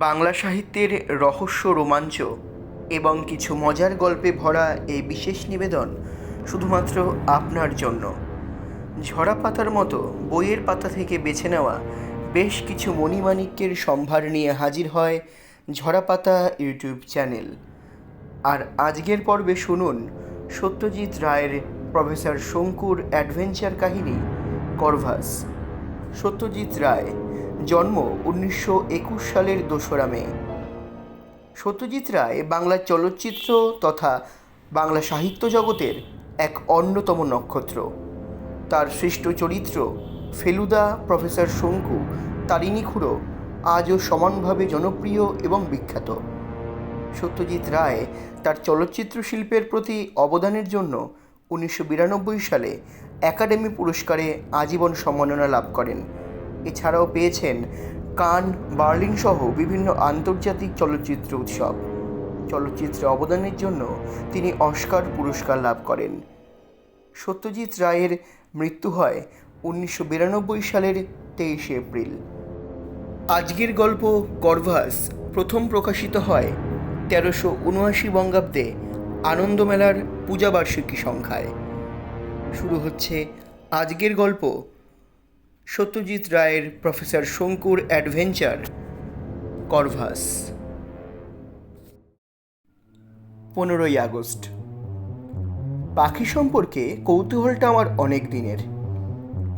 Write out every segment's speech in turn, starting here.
বাংলা সাহিত্যের রহস্য, রোমাঞ্চ এবং কিছু মজার গল্পে ভরা এই বিশেষ নিবেদন শুধুমাত্র আপনার জন্য। ঝরা পাতার মতো বইয়ের পাতা থেকে বেছে নেওয়া বেশ কিছু মণিমাণিক্যের সম্ভার নিয়ে হাজির হয় ঝরা পাতা ইউটিউব চ্যানেল। আর আজকের পর্বে শুনুন সত্যজিৎ রায়ের প্রফেসর শঙ্কুর অ্যাডভেঞ্চার কাহিনী করভাস। সত্যজিৎ রায়, জন্ম 1921 সালের 2রা মে। সত্যজিৎ রায় বাংলা চলচ্চিত্র তথা বাংলা সাহিত্য জগতের এক অন্যতম নক্ষত্র। তার সৃষ্ট চরিত্র ফেলুদা, প্রফেসর শঙ্কু, তারিণী খুড়ো আজও সমানভাবে জনপ্রিয় এবং বিখ্যাত। সত্যজিৎ রায় তার চলচ্চিত্র শিল্পের প্রতি অবদানের জন্য 1992 সালে একাডেমি পুরস্কারে আজীবন সম্মাননা লাভ করেন। এছাড়াও পেয়েছেন কান, বার্লিন সহ বিভিন্ন আন্তর্জাতিক চলচ্চিত্র উৎসব। চলচ্চিত্রে অবদানের জন্য তিনি অস্কার পুরস্কার লাভ করেন। সত্যজিৎ রায়ের মৃত্যু হয় 1992 সালের 23 এপ্রিল। আজকের গল্প করভাস প্রথম প্রকাশিত হয় 1379 বঙ্গাব্দে আনন্দমেলার পূজাবার্ষিকী সংখ্যায়। শুরু হচ্ছে আজকের গল্প সত্যজিৎ রায়ের প্রফেসর শঙ্কুর অ্যাডভেঞ্চার করভাস। 15ই আগস্ট। পাখি সম্পর্কে কৌতূহলটা আমার অনেক দিনের।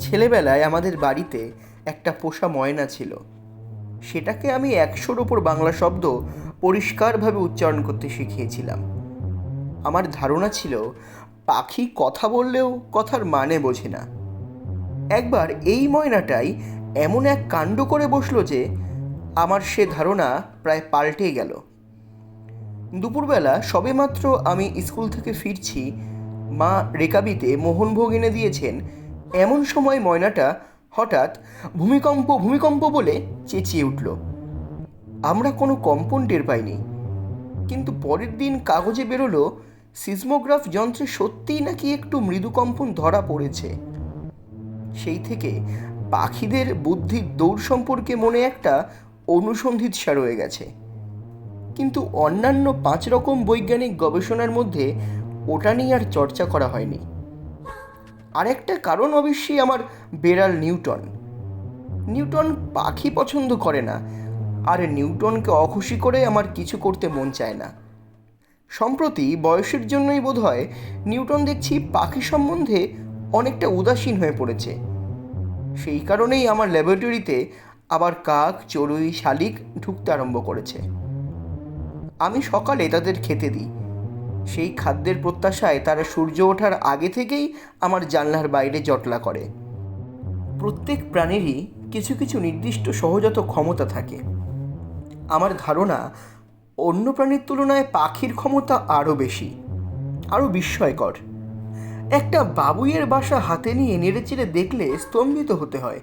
ছেলেবেলায় আমাদের বাড়িতে একটা পোষা ময়না ছিল। সেটাকে আমি 100-র ওপর বাংলা শব্দ পরিষ্কারভাবে উচ্চারণ করতে শিখিয়েছিলাম। আমার ধারণা ছিল পাখি কথা বললেও কথার মানে বোঝে না। একবার এই ময়নাটাই এমন এক কাণ্ড করে বসলো যে আমার সে ধারণা প্রায় পাল্টে গেল। দুপুরবেলা সবেমাত্র আমি স্কুল থেকে ফিরছি, মা রেকাবিতে মোহনভোগ এনে দিয়েছেন। এমন সময় ময়নাটা হঠাৎ ভূমিকম্প ভূমিকম্প বলে চেঁচিয়ে উঠল। আমরা কোনো কম্পন টের পাইনি, কিন্তু পরের দিন কাগজে বেরোলো সিসমোগ্রাফ যন্ত্রে সত্যিই নাকি একটু মৃদু কম্পন ধরা পড়েছে। সেই থেকে পাখিদের বুদ্ধির দৌড় সম্পর্কে মনে একটা অনুসন্ধিৎসা রয়ে গেছে, কিন্তু অন্যান্য 5 রকম বৈজ্ঞানিক গবেষণার মধ্যে ওটা নিয়ে আর চর্চা করা হয়নি। আরেকটা কারণ অবশ্যই আমার বেড়াল নিউটন। নিউটন পাখি পছন্দ করে না, আর নিউটনকে অখুশি করে আমার কিছু করতে মন চায় না। সম্প্রতি বয়সের জন্যই বোধহয় নিউটন দেখছি পাখি সম্বন্ধে অনেকটা উদাসীন হয়ে পড়েছে। সেই কারণেই আমার ল্যাবরেটরিতে আবার কাক, চড়ুই, শালিক ঢুকতে আরম্ভ করেছে। আমি সকালে তাদের খেতে দিই। সেই খাদ্যের প্রত্যাশায় তারা সূর্য ওঠার আগে থেকেই আমার জানলার বাইরে জটলা করে। প্রত্যেক প্রাণীরই কিছু কিছু নির্দিষ্ট সহজাত ক্ষমতা থাকে। আমার ধারণা অন্য প্রাণীর তুলনায় পাখির ক্ষমতা আরও বেশি, আরও বিস্ময়কর। একটা বাবুইয়ের বাসা হাতে নিয়ে নেড়েচেড়ে দেখলে স্তম্ভিত হতে হয়।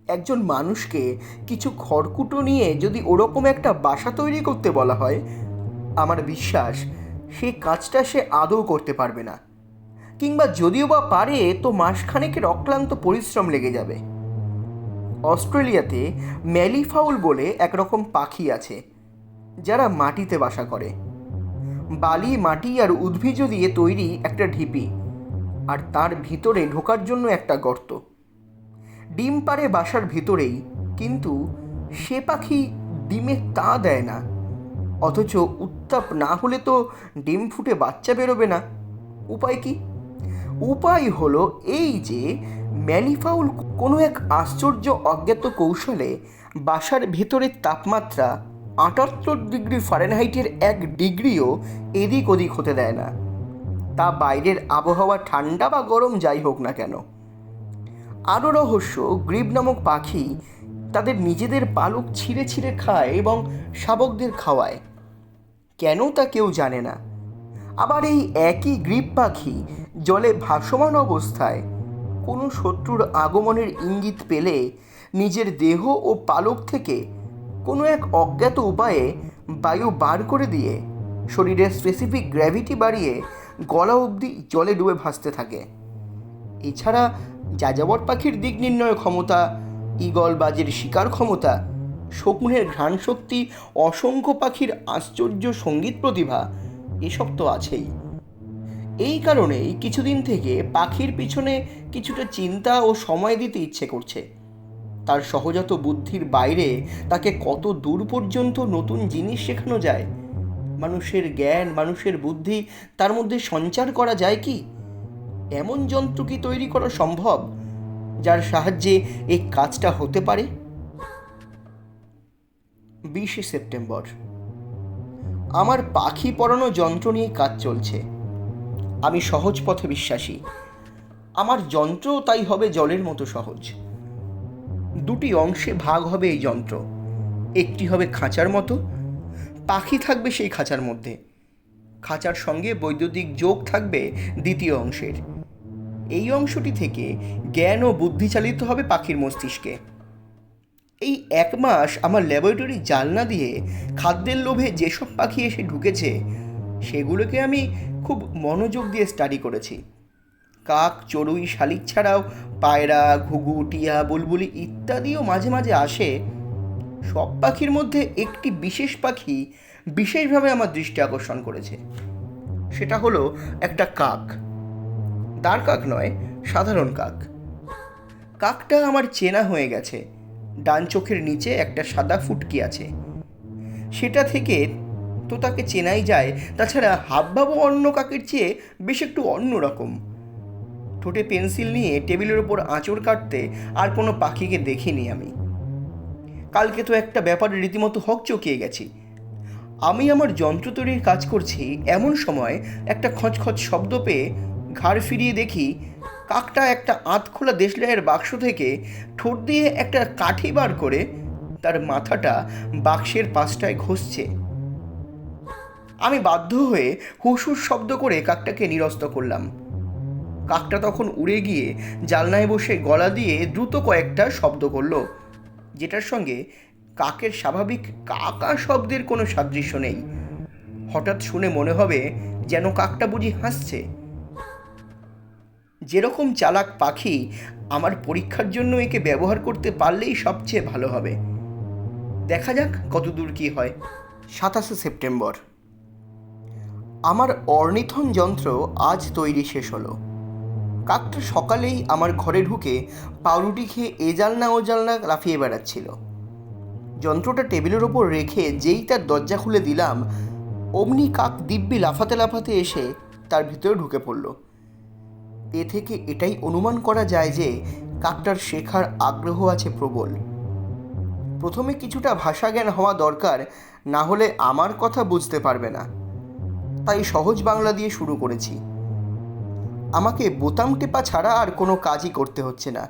একজন মানুষকে কিছু খড়কুটো নিয়ে যদি ওরকম একটা বাসা তৈরি করতে বলা হয়, আমার বিশ্বাস সেই কাজটা সে আদৌ করতে পারবে না, কিংবা যদিও বা পারে তো মাসখানেকের অক্লান্ত পরিশ্রম লেগে যাবে। অস্ট্রেলিয়াতে ম্যালিফাউল বলে একরকম পাখি আছে যারা মাটিতে বাসা করে। বালি, মাটি আর উদ্ভিজ দিয়ে তৈরি একটা ঢিপি, আর তার ভিতরে ঢোকার জন্য একটা গর্ত। ডিম পাড়ে বাসার ভিতরেই, কিন্তু সে পাখি ডিমে তা দেয় না। অথচ উত্তাপ না হলে তো ডিম ফুটে বাচ্চা বেরোবে না। উপায় কি? উপায় হলো এই যে ম্যালিফাউল কোনো এক আশ্চর্য অজ্ঞাত কৌশলে বাসার ভেতরের তাপমাত্রা 78 ডিগ্রি ফারেনহাইটের 1 ডিগ্রিও এদিক ওদিক হতে দেয় না, তা বাইরের আবহাওয়া ঠান্ডা বা গরম যাই হোক না কেন। আরও রহস্য, গ্রিব নামক পাখি তাদের নিজেদের পালক ছিঁড়ে ছিঁড়ে খায় এবং শাবকদের খাওয়ায়। কেন তা কেউ জানে না। আবার এই একই গ্রিব পাখি জলে ভাসমান অবস্থায় কোনো শত্রুর আগমনের ইঙ্গিত পেলে নিজের দেহ ও পালক থেকে কোনো এক অজ্ঞাত উপায়ে বায়ু বার করে দিয়ে শরীরের স্পেসিফিক গ্র্যাভিটি বাড়িয়ে গলা অবধি জলে ডুবে ভাসতে থাকে। এছাড়া যাযাবর পাখির দিক নির্ণয় ক্ষমতা, ঈগল বাজের শিকার ক্ষমতা শকুনের ঘ্রাণ শক্তি, অসংখ্য পাখির আশ্চর্য সঙ্গীত প্রতিভা, এসব তো আছেই। এই কারণেই কিছুদিন থেকে পাখির পিছনে কিছুটা চিন্তা ও সময় দিতে ইচ্ছে করছে। তার সহজাত বুদ্ধির বাইরে তাকে কত দূর পর্যন্ত নতুন জিনিস শেখানো যায়, মানুষের জ্ঞান, মানুষের বুদ্ধি তার মধ্যে সঞ্চার করা যায় কি? এমন যন্ত্র কি তৈরি করা সম্ভব যার সাহায্যে এই কাজটা হতে পারে? 20শে সেপ্টেম্বর। আমার পাখি পড়ানো যন্ত্র নিয়ে কাজ চলছে। আমি সহজ পথে বিশ্বাসী। আমার যন্ত্র তাই হবে জলের মতো সহজ। দুটি অংশে ভাগ হবে এই যন্ত্র। একটি হবে খাঁচার মতো, পাখি থাকবে সেই খাঁচার মধ্যে। খাঁচার সঙ্গে বৈদ্যুতিক যোগ থাকবে দ্বিতীয় অংশের। এই অংশটি থেকে জ্ঞান ও বুদ্ধি চালিত হবে পাখির মস্তিষ্কে। এই 1 মাস আমার ল্যাবরেটরি জানলা দিয়ে খাদ্যের লোভে যেসব পাখি এসে ঢুকেছে সেগুলোকে আমি খুব মনোযোগ দিয়ে স্টাডি করেছি। কাক, চড়ুই, শালিক ছাড়াও পায়রা, ঘুঘু, টিয়া, বুলবুলি ইত্যাদিও মাঝে মাঝে আসে। সব পাখির মধ্যে একটি বিশেষ পাখি বিশেষভাবে আমার দৃষ্টি আকর্ষণ করেছে। সেটা হলো একটা কাক। দাঁড় কাক নয়, সাধারণ কাক। কাকটা আমার চেনা হয়ে গেছে। ডান চোখের নিচে একটা সাদা ফুটকি আছে। সেটা থেকে তো তাকে চেনাই যায়। তাছাড়া হাবভাবও অন্য কাকের চেয়ে বেশ একটু অন্যরকম। ঠোঁটে পেন্সিল নিয়ে টেবিলের ওপর আঁচড় কাটতে আর কোনো পাখিকে দেখিনি আমি। কালকে তো একটা ব্যাপারে রীতিমতো হকচকিয়ে গেছি। আমি আমার যন্ত্র তৈরির কাজ করছি, এমন সময় একটা খচখচ শব্দ পেয়ে ঘাড় ফিরিয়ে দেখি কাকটা একটা আধখোলা দেশলাইয়ের বাক্স থেকে ঠোঁট দিয়ে একটা কাঠি বার করে তার মাথাটা বাক্সের পাশটায় ঘষছে। আমি বাধ্য হয়ে হুসুর শব্দ করে কাকটাকে নিরস্ত করলাম। কাকটা তখন উড়ে গিয়ে জানলায় বসে গলা দিয়ে দ্রুত কয়েকটা শব্দ করলো, যেটার সঙ্গে কাকের স্বাভাবিক কাকা শব্দের কোনো সাদৃশ্য নেই। হঠাৎ শুনে মনে হবে যেন কাকটা বুঝি হাসছে। যেরকম চালাক পাখি, আমার পরীক্ষার জন্য একে ব্যবহার করতে পারলেই সবচেয়ে ভালো হবে। দেখা যাক কতদূর কি হয়। 27শে সেপ্টেম্বর। আমার অর্নিথন যন্ত্র আজ তৈরি শেষ হলো। কাকটা সকালেই আমার ঘরে ঢুকে পাউরুটি খেয়ে এ জানলা ও জানলা লাফিয়ে বেড়াচ্ছিল। যন্ত্রটা টেবিলের ওপর রেখে যেই তার দরজা খুলে দিলাম, অমনি কাক দিব্যি লাফাতে লাফাতে এসে তার ভিতরে ঢুকে পড়ল। এ থেকে এটাই অনুমান করা যায় যে কাকটার শেখার আগ্রহ আছে প্রবল। প্রথমে কিছুটা ভাষা জ্ঞান হওয়া দরকার, না হলে আমার কথা বুঝতে পারবে না। তাই সহজ বাংলা দিয়ে শুরু করেছি। আমাকে বোতাম টেপা ছাড়া আর কোনো কাজই করতে হচ্ছে না।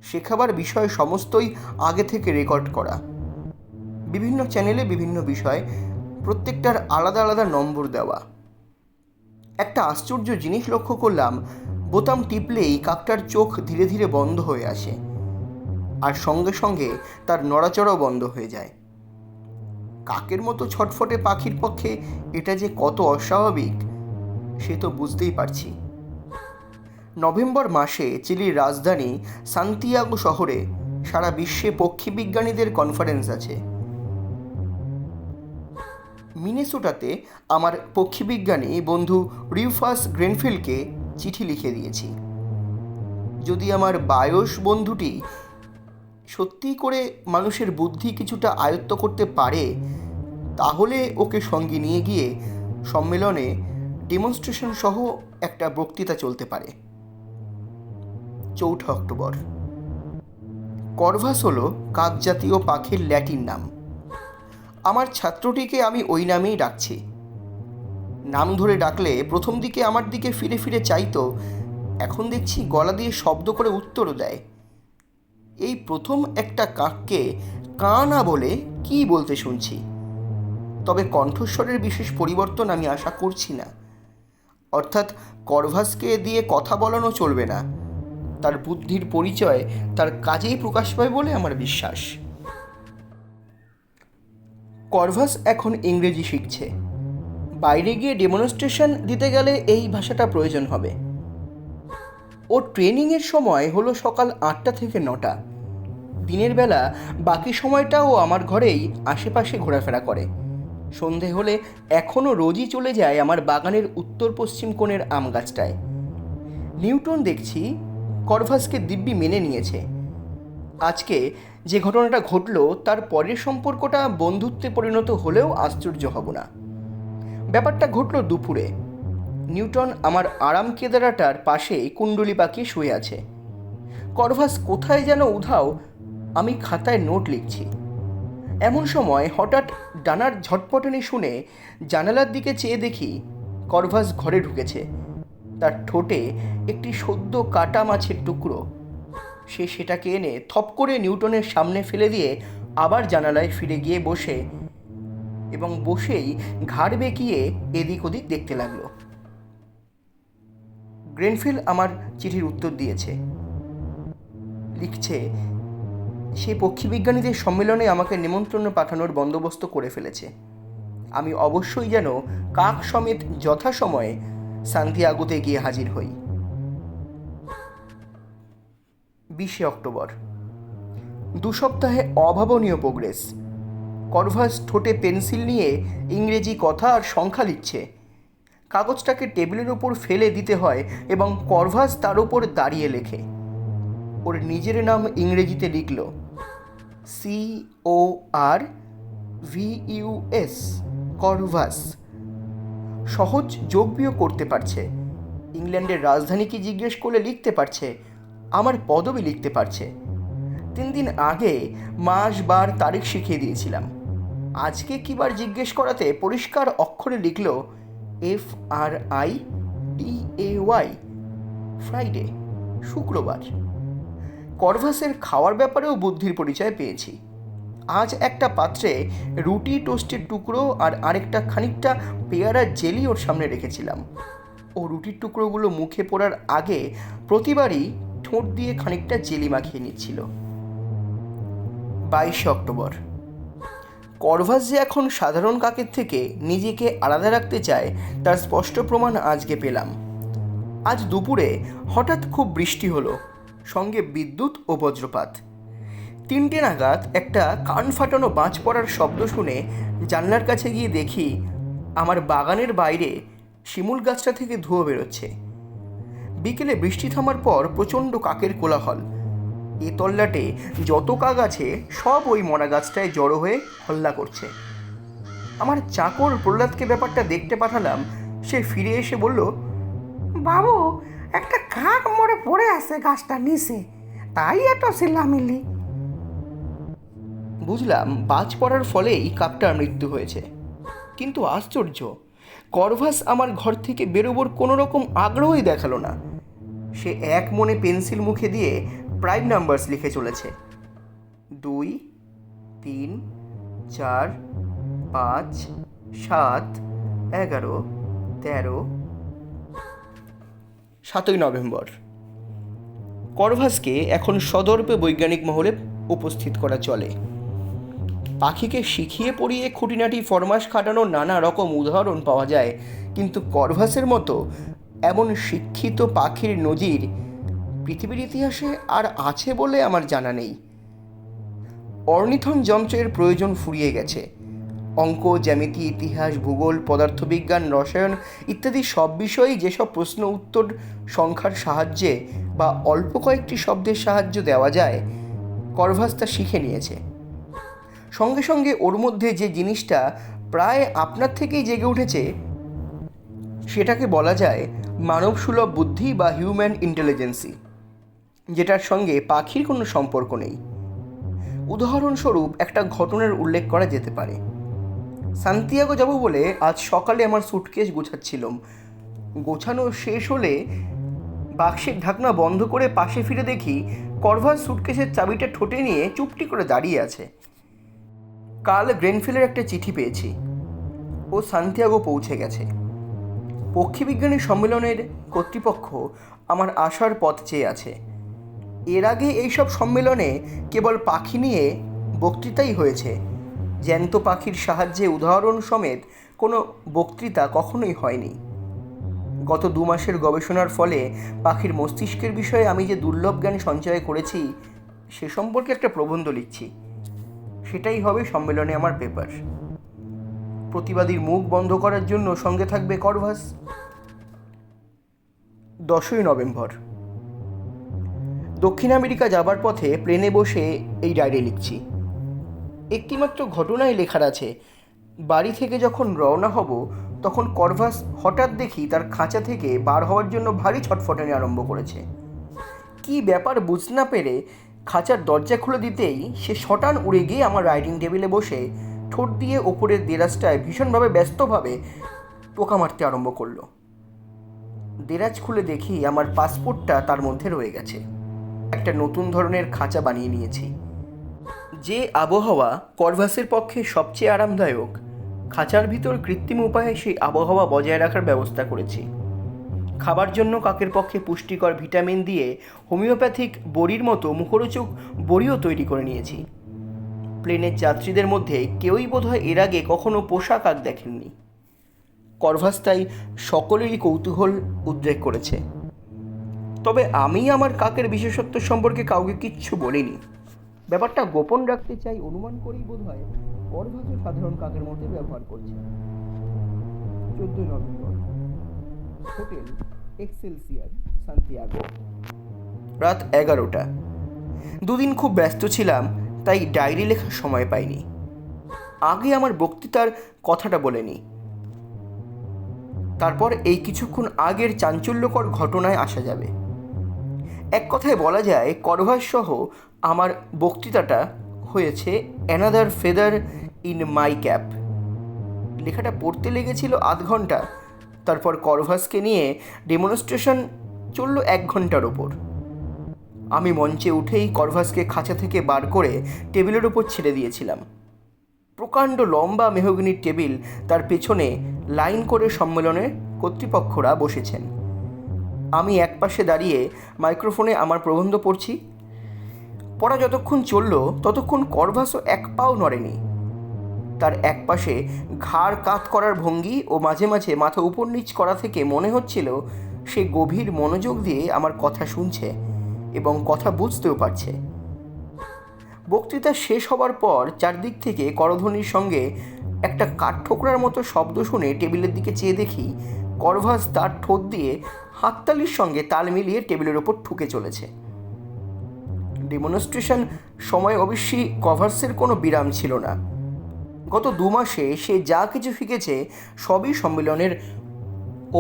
শেখাবার বিষয় সমস্তই আগে থেকে রেকর্ড করা। বিভিন্ন চ্যানেলে বিভিন্ন বিষয়, প্রত্যেকটার আলাদা আলাদা নম্বর দেওয়া। একটা আশ্চর্য জিনিস লক্ষ্য করলাম, বোতাম টিপলেই কাকটার চোখ ধীরে ধীরে বন্ধ হয়ে আসে, আর সঙ্গে সঙ্গে তার নড়াচড়াও বন্ধ হয়ে যায়। কাকের মতো ছটফটে পাখির পক্ষে এটা যে কত অস্বাভাবিক সে তো বুঝতেই পারছি। নভেম্বর মাসে চিলির রাজধানী সান্তিয়াগো শহরে সারা বিশ্বে পক্ষী বিজ্ঞানীদের কনফারেন্স আছে। মিনেসোটাতে আমার পক্ষীবিজ্ঞানী বন্ধু রিউফাস গ্রেনফিল্ডকে চিঠি লিখে দিয়েছি। যদি আমার বায়োস বন্ধুটি সত্যি করে মানুষের বুদ্ধি কিছুটা আয়ত্ত করতে পারে, তাহলে ওকে সঙ্গে নিয়ে গিয়ে সম্মেলনে ডেমনস্ট্রেশন সহ একটা বক্তৃতা চলতে পারে। 4 অক্টোবর। কর্ভাস হলো কাক জাতীয় পাখির ল্যাটিন নাম। আমার ছাত্রটিকে আমি ওই নামেই ডাকছি। নাম ধরে ডাকলে প্রথম দিকে আমার দিকে ফিরে ফিরে চাইতো, এখন দেখছি গলা দিয়ে শব্দ করে উত্তরও দেয়। এই প্রথম একটা কাককে কাঁ না বলে কি বলতে শুনছি। তবে কণ্ঠস্বরের বিশেষ পরিবর্তন আমি আশা করছি না। অর্থাৎ কর্ভাসকে দিয়ে কথা বলানো চলবে না। তার বুদ্ধির পরিচয় তার কাজেই প্রকাশ পায় বলে আমার বিশ্বাস। কর্ভাস এখন ইংরেজি শিখছে। বাইরে গিয়ে ডেমনস্ট্রেশন দিতে গেলে এই ভাষাটা প্রয়োজন হবে। ওর ট্রেনিংয়ের সময় হলো সকাল 8টা থেকে 9টা। দিনের বেলা বাকি সময়টাও আমার ঘরেই আশেপাশে ঘোরাফেরা করে। সন্ধে হলে এখনও রোজই চলে যায় আমার বাগানের উত্তর পশ্চিম কোণের আম গাছটায়। নিউটন দেখছি করভাসকে দিব্যি মেনে নিয়েছে। আজকে যে ঘটনাটা ঘটল তার পরের সম্পর্কটা বন্ধুত্বে পরিণত হলেও আশ্চর্য হব না। ব্যাপারটা ঘটল দুপুরে। নিউটন আমার আরাম কেদারাটার পাশে কুণ্ডলি পাকিয়ে শুয়ে আছে। করভাস কোথায় যেন উধাও। আমি খাতায় নোট লিখছি। এমন সময় হঠাৎ ডানার ঝটপটানি শুনে জানালার দিকে চেয়ে দেখি করভাস ঘরে ঢুকেছে। তার ঠোঁটে একটি সদ্য কাটা মাছের টুকরো। সে সেটাকে এনে থপ করে নিউটনের সামনে ফেলে দিয়ে আবার জানালায় ফিরে গিয়ে বসেই ঘাড় বেঁকিয়ে এদিক ওদিক দেখতে লাগলো। গ্রেনফিল আমার চিঠির উত্তর দিয়েছে। লিখছে সে পক্ষীবিজ্ঞানীদের সম্মেলনে আমাকে নিমন্ত্রণ পাঠানোর বন্দোবস্ত করে ফেলেছে। আমি অবশ্যই যেন কাক সমেত যথাসময়ে সান্তিয়াগোতে গিয়ে হাজির হই। 20 অক্টোবর। 2 সপ্তাহে অভাবনীয় প্রোগ্রেস। করভাস ঠোঁটে পেন্সিল নিয়ে ইংরেজি কথা আর সংখ্যা লিখছে। কাগজটাকে টেবিলের ওপর ফেলে দিতে হয় এবং করভাস তার ওপর দাঁড়িয়ে লেখে। ওর নিজের নাম ইংরেজিতে লিখল CORVUS, করভাস। সহজ যোগ বিয়োগ করতে পারছে। ইংল্যান্ডের রাজধানী কি জিজ্ঞেস করলে লিখতে পারছে। আমার পদবি লিখতে পারছে। 3 দিন আগে মাস বার তারিখ শিখিয়ে দিয়েছিলাম। আজকে কি বার জিজ্ঞেস করাতে পরিষ্কার অক্ষরে লিখল FRIDAY, ফ্রাইডে, শুক্রবার। করভাসের খাওয়ার ব্যাপারেও বুদ্ধির পরিচয় পেয়েছি। আজ একটা পাত্রে রুটি, টোস্টের টুকরো আর আরেকটা খানিকটা পেয়ারার জেলি ওর সামনে রেখেছিলাম। ও রুটির টুকরোগুলো মুখে পড়ার আগে প্রতিবারই ঠোঁট দিয়ে খানিকটা জেলি মাখিয়ে নিচ্ছিল। 22 অক্টোবর। করভাস যে এখন সাধারণ কাকের থেকে নিজেকে আলাদা রাখতে চায় তার স্পষ্ট প্রমাণ আজকে পেলাম। আজ দুপুরে হঠাৎ খুব বৃষ্টি হলো, সঙ্গে বিদ্যুৎ ও বজ্রপাত। 3টে নাগাদ একটা কান ফাটানো বাজ পড়ার শব্দ শুনে জানলার কাছে গিয়ে দেখি আমার বাগানের বাইরে শিমুল গাছটা থেকে ধুয়ো বেরোচ্ছে। বিকেলে বৃষ্টি থামার পর প্রচণ্ড কাকের কোলাহল। এ তল্লাটে যত কাক আছে সব ওই মরা গাছটায় জড়ো হয়ে হল্লা করছে। আমার চাকর প্রহ্লাদকে ব্যাপারটা দেখতে পাঠালাম। সে ফিরে এসে বলল, বাবু, একটা কাক মরে পড়ে আছে গাছটা নিচে, তাই এত চিল্লামিল্লি। বুঝলাম বাজ পড়ার ফলেই কাকটার মৃত্যু হয়েছে। কিন্তু আশ্চর্য, করভাস আমার ঘর থেকে বেরোবার কোনো রকম আগ্রহই দেখালো না। সে এক মনে পেন্সিল মুখে দিয়ে প্রাইম নাম্বারস লিখে চলেছে। 2, 3, 4, 5, 7, 11, 13। 7 নভেম্বর। করভাসকে এখন সদর্পে বৈজ্ঞানিক মহলে উপস্থিত করা চলে। পাখিকে শিখিয়ে পড়িয়ে খুঁটিনাটি ফরমাস খাটানোর নানা রকম উদাহরণ পাওয়া যায়, কিন্তু করভাসের মতো এমন শিক্ষিত পাখির নজির পৃথিবীর ইতিহাসে আর আছে বলে আমার জানা নেই। অর্নিথন যন্ত্রের প্রয়োজন ফুরিয়ে গেছে। অঙ্ক, জ্যামিতি, ইতিহাস, ভূগোল, পদার্থবিজ্ঞান, রসায়ন ইত্যাদি সব বিষয়েই যেসব প্রশ্ন উত্তর সংখ্যার সাহায্যে বা অল্প কয়েকটি শব্দের সাহায্য দেওয়া যায়, করভাস তা শিখে নিয়েছে। সঙ্গে সঙ্গে ওর মধ্যে যে জিনিসটা প্রায় আপনার থেকেই জেগে উঠেছে সেটাকে বলা যায় মানবসুলভ বুদ্ধি বা হিউম্যান ইন্টেলিজেন্সি, যেটার সঙ্গে পাখির কোনো সম্পর্ক নেই। উদাহরণস্বরূপ একটা ঘটনার উল্লেখ করা যেতে পারে। সান্তিয়াগো যাব বলে আজ সকালে আমার সুটকেস গোছাচ্ছিলাম। গোছানো শেষ হলে বাক্সের ঢাকনা বন্ধ করে পাশে ফিরে দেখি করভাস সুটকেসের চাবিটা ঠোঁটে নিয়ে চুপটি করে দাঁড়িয়ে আছে। কাল গ্রেনফিলের একটা চিঠি পেয়েছি। ও সান্তিয়াগো পৌঁছে গেছে। পক্ষীবিজ্ঞানী সম্মেলনের কর্তৃপক্ষ আমার আসার পথ চেয়ে আছে। এর আগে এইসব সম্মেলনে কেবল পাখি নিয়ে বক্তৃতাই হয়েছে। জ্যান্ত পাখির সাহায্যে উদাহরণ সমেত কোনো বক্তৃতা কখনোই হয়নি। গত 2 মাসের গবেষণার ফলে পাখির মস্তিষ্কের বিষয়ে আমি যে দুর্লভ জ্ঞান সঞ্চয় করেছি সে সম্পর্কে একটা প্রবন্ধ লিখছি। সেটাই হবে সম্মেলনে আমার পেপার। প্রতিবাদীর মুখ বন্ধ করার জন্য সঙ্গে থাকবে করভাস। 10ই নভেম্বর। দক্ষিণ আমেরিকা যাবার পথে প্লেনে বসে এই ডায়েরি লিখছি। একটিমাত্র ঘটনায় লেখার আছে, বাড়ি থেকে যখন রওনা হব তখন করভাস হঠাৎ দেখি তার খাঁচা থেকে বার হওয়ার জন্য ভারী ছটফটানি আরম্ভ করেছে। কি ব্যাপার বুঝতে না পেরে খাঁচার দরজা খুলে দিতেই সে শটান উড়ে গিয়ে আমার রাইটিং টেবিলে বসে ঠোঁট দিয়ে ওপরের দেরাজটায় ভীষণভাবে ব্যস্তভাবে টোকা মারতে আরম্ভ করলো। দেরাজ খুলে দেখি আমার পাসপোর্টটা তার মধ্যে রয়ে গেছে। একটা নতুন ধরনের খাঁচা বানিয়ে নিয়েছি। যে আবহাওয়া করভাসের পক্ষে সবচেয়ে আরামদায়ক, খাঁচার ভিতর কৃত্রিম উপায়ে সেই আবহাওয়া বজায় রাখার ব্যবস্থা করেছি। খাবার জন্য কাকের পক্ষে পুষ্টিকর ভিটামিন দিয়ে হোমিওপ্যাথিক বড়ির মতো মুখরোচক বড়িও তৈরি করে নিয়েছি। প্লেনের যাত্রীদের মধ্যে কেউই বোধহয় এর আগে কখনো পোষা কাক দেখেননি। করভাস তাই সকলেরই কৌতূহল উদ্রেক করেছে। তবে আমি আমার কাকের বিশেষত্ব সম্পর্কে কাউকে কিচ্ছু বলিনি। ব্যাপারটা গোপন রাখতে চাই অনুমান করেই বোধহয় করভাসও সাধারণ কাকের মধ্যে ব্যবহার করছে। 14 নভেম্বর। Hotel এক্সেলসিয়ার, Santiago. রাত 11টা। দুদিন খুব ব্যস্ত ছিলাম, তাই ডায়েরি লেখার সময় পাইনি। আগে আমার বক্তৃতার কথাটা বলেনি। তারপর এই কিছুক্ষণ আগের চাঞ্চল্যকর ঘটনায় আসা যাবে। এক কথায় বলা যায় করভাস সহ আমার বক্তৃতাটা হয়েছে another feather in my cap. লেখাটা পড়তে লেগেছিল আধ ঘন্টা। তারপর করভাসকে নিয়ে ডেমনস্ট্রেশন চলল 1 ঘন্টার ওপর। আমি মঞ্চে উঠেই করভাসকে খাঁচা থেকে বার করে টেবিলের ওপর ছেড়ে দিয়েছিলাম। প্রকাণ্ড লম্বা মেহগনির টেবিল, তার পেছনে লাইন করে সম্মেলনের কর্তৃপক্ষরা বসেছেন। আমি একপাশে দাঁড়িয়ে মাইক্রোফোনে আমার প্রবন্ধ পড়ছি। পড়া যতক্ষণ চলল ততক্ষণ করভাসও এক পাও নড়েনি। তার একপাশে ঘাড় কাত করার ভঙ্গি ও মাঝে মাঝে মাথা উপর নিচ করা থেকে মনে হচ্ছিল সে গভীর মনোযোগ দিয়ে আমার কথা শুনছে এবং কথা বুঝতেও পারছে। বক্তৃতা শেষ হবার পর চারদিক থেকে করধ্বনির সঙ্গে একটা কাঠঠোকরার মতো শব্দ শুনে টেবিলের দিকে চেয়ে দেখি করভাস তার ঠোঁট দিয়ে হাততালির সঙ্গে তাল মিলিয়ে টেবিলের ওপর ঠুকে চলেছে। ডেমনস্ট্রেশন সময় অবশ্যই করভাসের কোনো বিরাম ছিল না। গত 2 মাসে সে যা কিছু শিখেছে সবই সম্মেলনের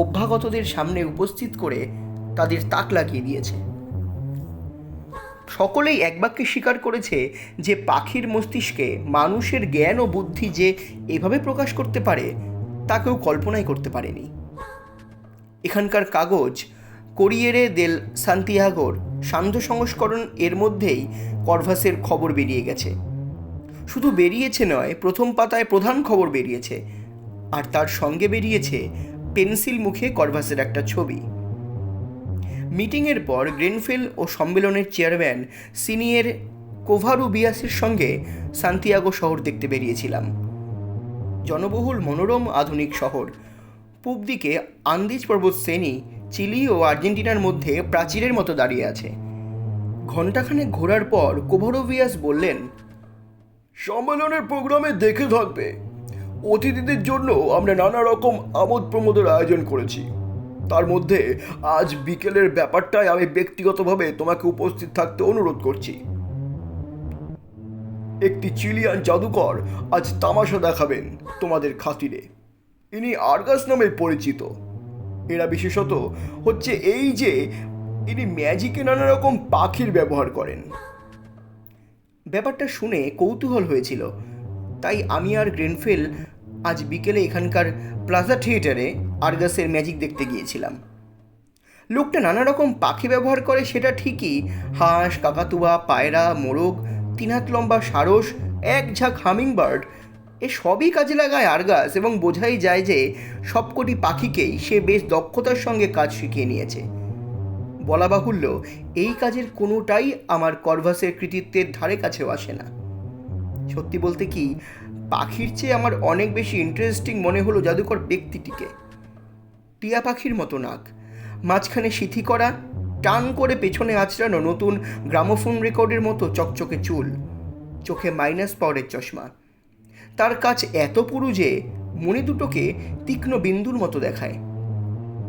অভ্যাগতদের সামনে উপস্থিত করে তাদের তাক লাগিয়ে দিয়েছে। সকলেই এক বাক্যে স্বীকার করেছে যে পাখির মস্তিষ্কে মানুষের জ্ঞান ও বুদ্ধি যে এভাবে প্রকাশ করতে পারে তা কেউ কল্পনাই করতে পারেনি। এখানকার কাগজ কোরিয়েরে দেল সান্তিয়াগোর সান্ধ্য সংস্করণ এর মধ্যেই করভাসের খবর বেরিয়ে গেছে। শুধু বেরিয়েছে নয়, প্রথম পাতায় প্রধান খবর বেরিয়েছে, আর তার সঙ্গে বেরিয়েছে পেন্সিল মুখে করভাসের একটা ছবি। মিটিংয়ের পর গ্রেনফেল ও সম্মেলনের চেয়ারম্যান সিনিয়র কোভারুবিয়াসের সঙ্গে সান্তিয়াগো শহর দেখতে বেরিয়েছিলাম। জনবহুল মনোরম আধুনিক শহর। পূব দিকে আন্দিজ পর্বত শ্রেণী চিলি ও আর্জেন্টিনার মধ্যে প্রাচীরের মতো দাঁড়িয়ে আছে। ঘণ্টাখানেক ঘোরার পর কোভারুবিয়াস বললেন, সম্মেলনের প্রোগ্রামে দেখে থাকবে, অতিথিদের জন্য আমরা নানা রকম আমোদ প্রমোদের আয়োজন করেছি। তার মধ্যে আজ বিকেলের ব্যাপারটায় আমি ব্যক্তিগতভাবে তোমাকে উপস্থিত থাকতে অনুরোধ করছি। একটি চিলিয়ান জাদুকর আজ তামাশা দেখাবেন তোমাদের খাতিরে। ইনি আর্গাস নামে পরিচিত। এরা বিশেষত হচ্ছে এই যে ইনি ম্যাজিকে নানা রকম পাখির ব্যবহার করেন। ব্যাপারটা শুনে কৌতূহল হয়েছিল, তাই আমি আর গ্রেনফেল আজ বিকেলে এখানকার প্লাজা থিয়েটারে আর্গাসের ম্যাজিক দেখতে গিয়েছিলাম। লোকটা নানা রকম পাখি ব্যবহার করে সেটা ঠিকই, হাঁস, কাকাতুয়া, পায়রা, মোরগ, 3 হাত লম্বা সারস, 1 ঝাঁক হামিংবার্ড, এ সবই কাজে লাগায় আর্গাস, এবং বোঝাই যায় যে সবকটি পাখিকেই সে বেশ দক্ষতার সঙ্গে কাজ শিখিয়ে নিয়েছে। বলা বাহুল্য, এই কাজের কোনোটাই আমার করভাসের কৃতিত্বের ধারে কাছেও আসে না। সত্যি বলতে কি, পাখির চেয়ে আমার অনেক বেশি ইন্টারেস্টিং মনে হলো জাদুকর ব্যক্তিটিকে। টিয়া পাখির মতো নাক, মাঝখানে সিথি করা, টান করে পেছনে আঁচড়ানো নতুন গ্রামোফোন রেকর্ডের মতো চকচকে চুল, চোখে মাইনাস পাওয়ারের চশমা। তার কাজ এত পুরু যে মণি দুটোকে তীক্ষ্ণ বিন্দুর মতো দেখায়।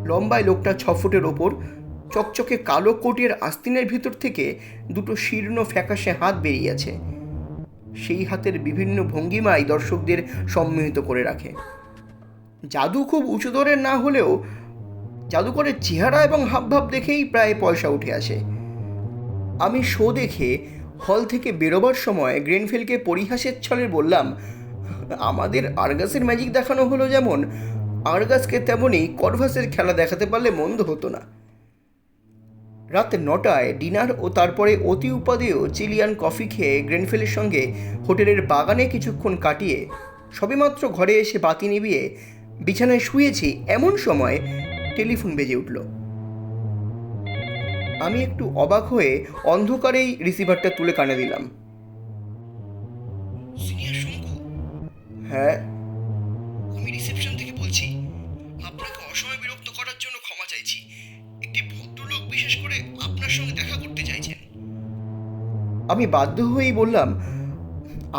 লম্বায় লোকটা 6 ফুটের ওপর, চকচকে কালো কোটের আস্তিনের ভিতর থেকে দুটো শীর্ণ ফ্যাকাশে হাত বেরিয়ে আছে। সেই হাতের বিভিন্ন ভঙ্গিমাই দর্শকদের সম্মোহিত করে রাখে। জাদু খুব উঁচু দরের না হলেও জাদুকরের চেহারা এবং হাবভাব দেখেই প্রায় পয়সা উঠে আসে। আমি শো দেখে হল থেকে বেরোবার সময় গ্রেনফিল্ডকে পরিহাসের ছলে বললাম, আমাদের আর্গাসের ম্যাজিক দেখানো হলো যেমন, আর্গাসকে তেমনই করভাসের খেলা দেখাতে পারলে মন্দ হতো না। রাত 9টায় ডিনার ও তারপরে অতি উপাদেয় চিলিয়ান কফি খেয়ে গ্রেনফিল্ডের সঙ্গে হোটেলের বাগানে কিছুক্ষণ কাটিয়ে সবেমাত্র ঘরে এসে বাতি নিভিয়ে বিছানায় শুয়েছি, এমন সময় টেলিফোন বেজে উঠল। আমি একটু অবাক হয়ে অন্ধকারেই রিসিভারটা তুলে কানে দিলাম। সিনিয়র শঙ্কু? হ্যাঁ, আমি রিসেপশন থেকে বলছি। আপনাকে অসময়ে বিরক্ত করার জন্য ক্ষমা চাইছি। একটি ভদ্রলোক বিশেষ করে আপনার সঙ্গে দেখা করতে চাইছেন। আমি বাধ্য হয়েই বললাম,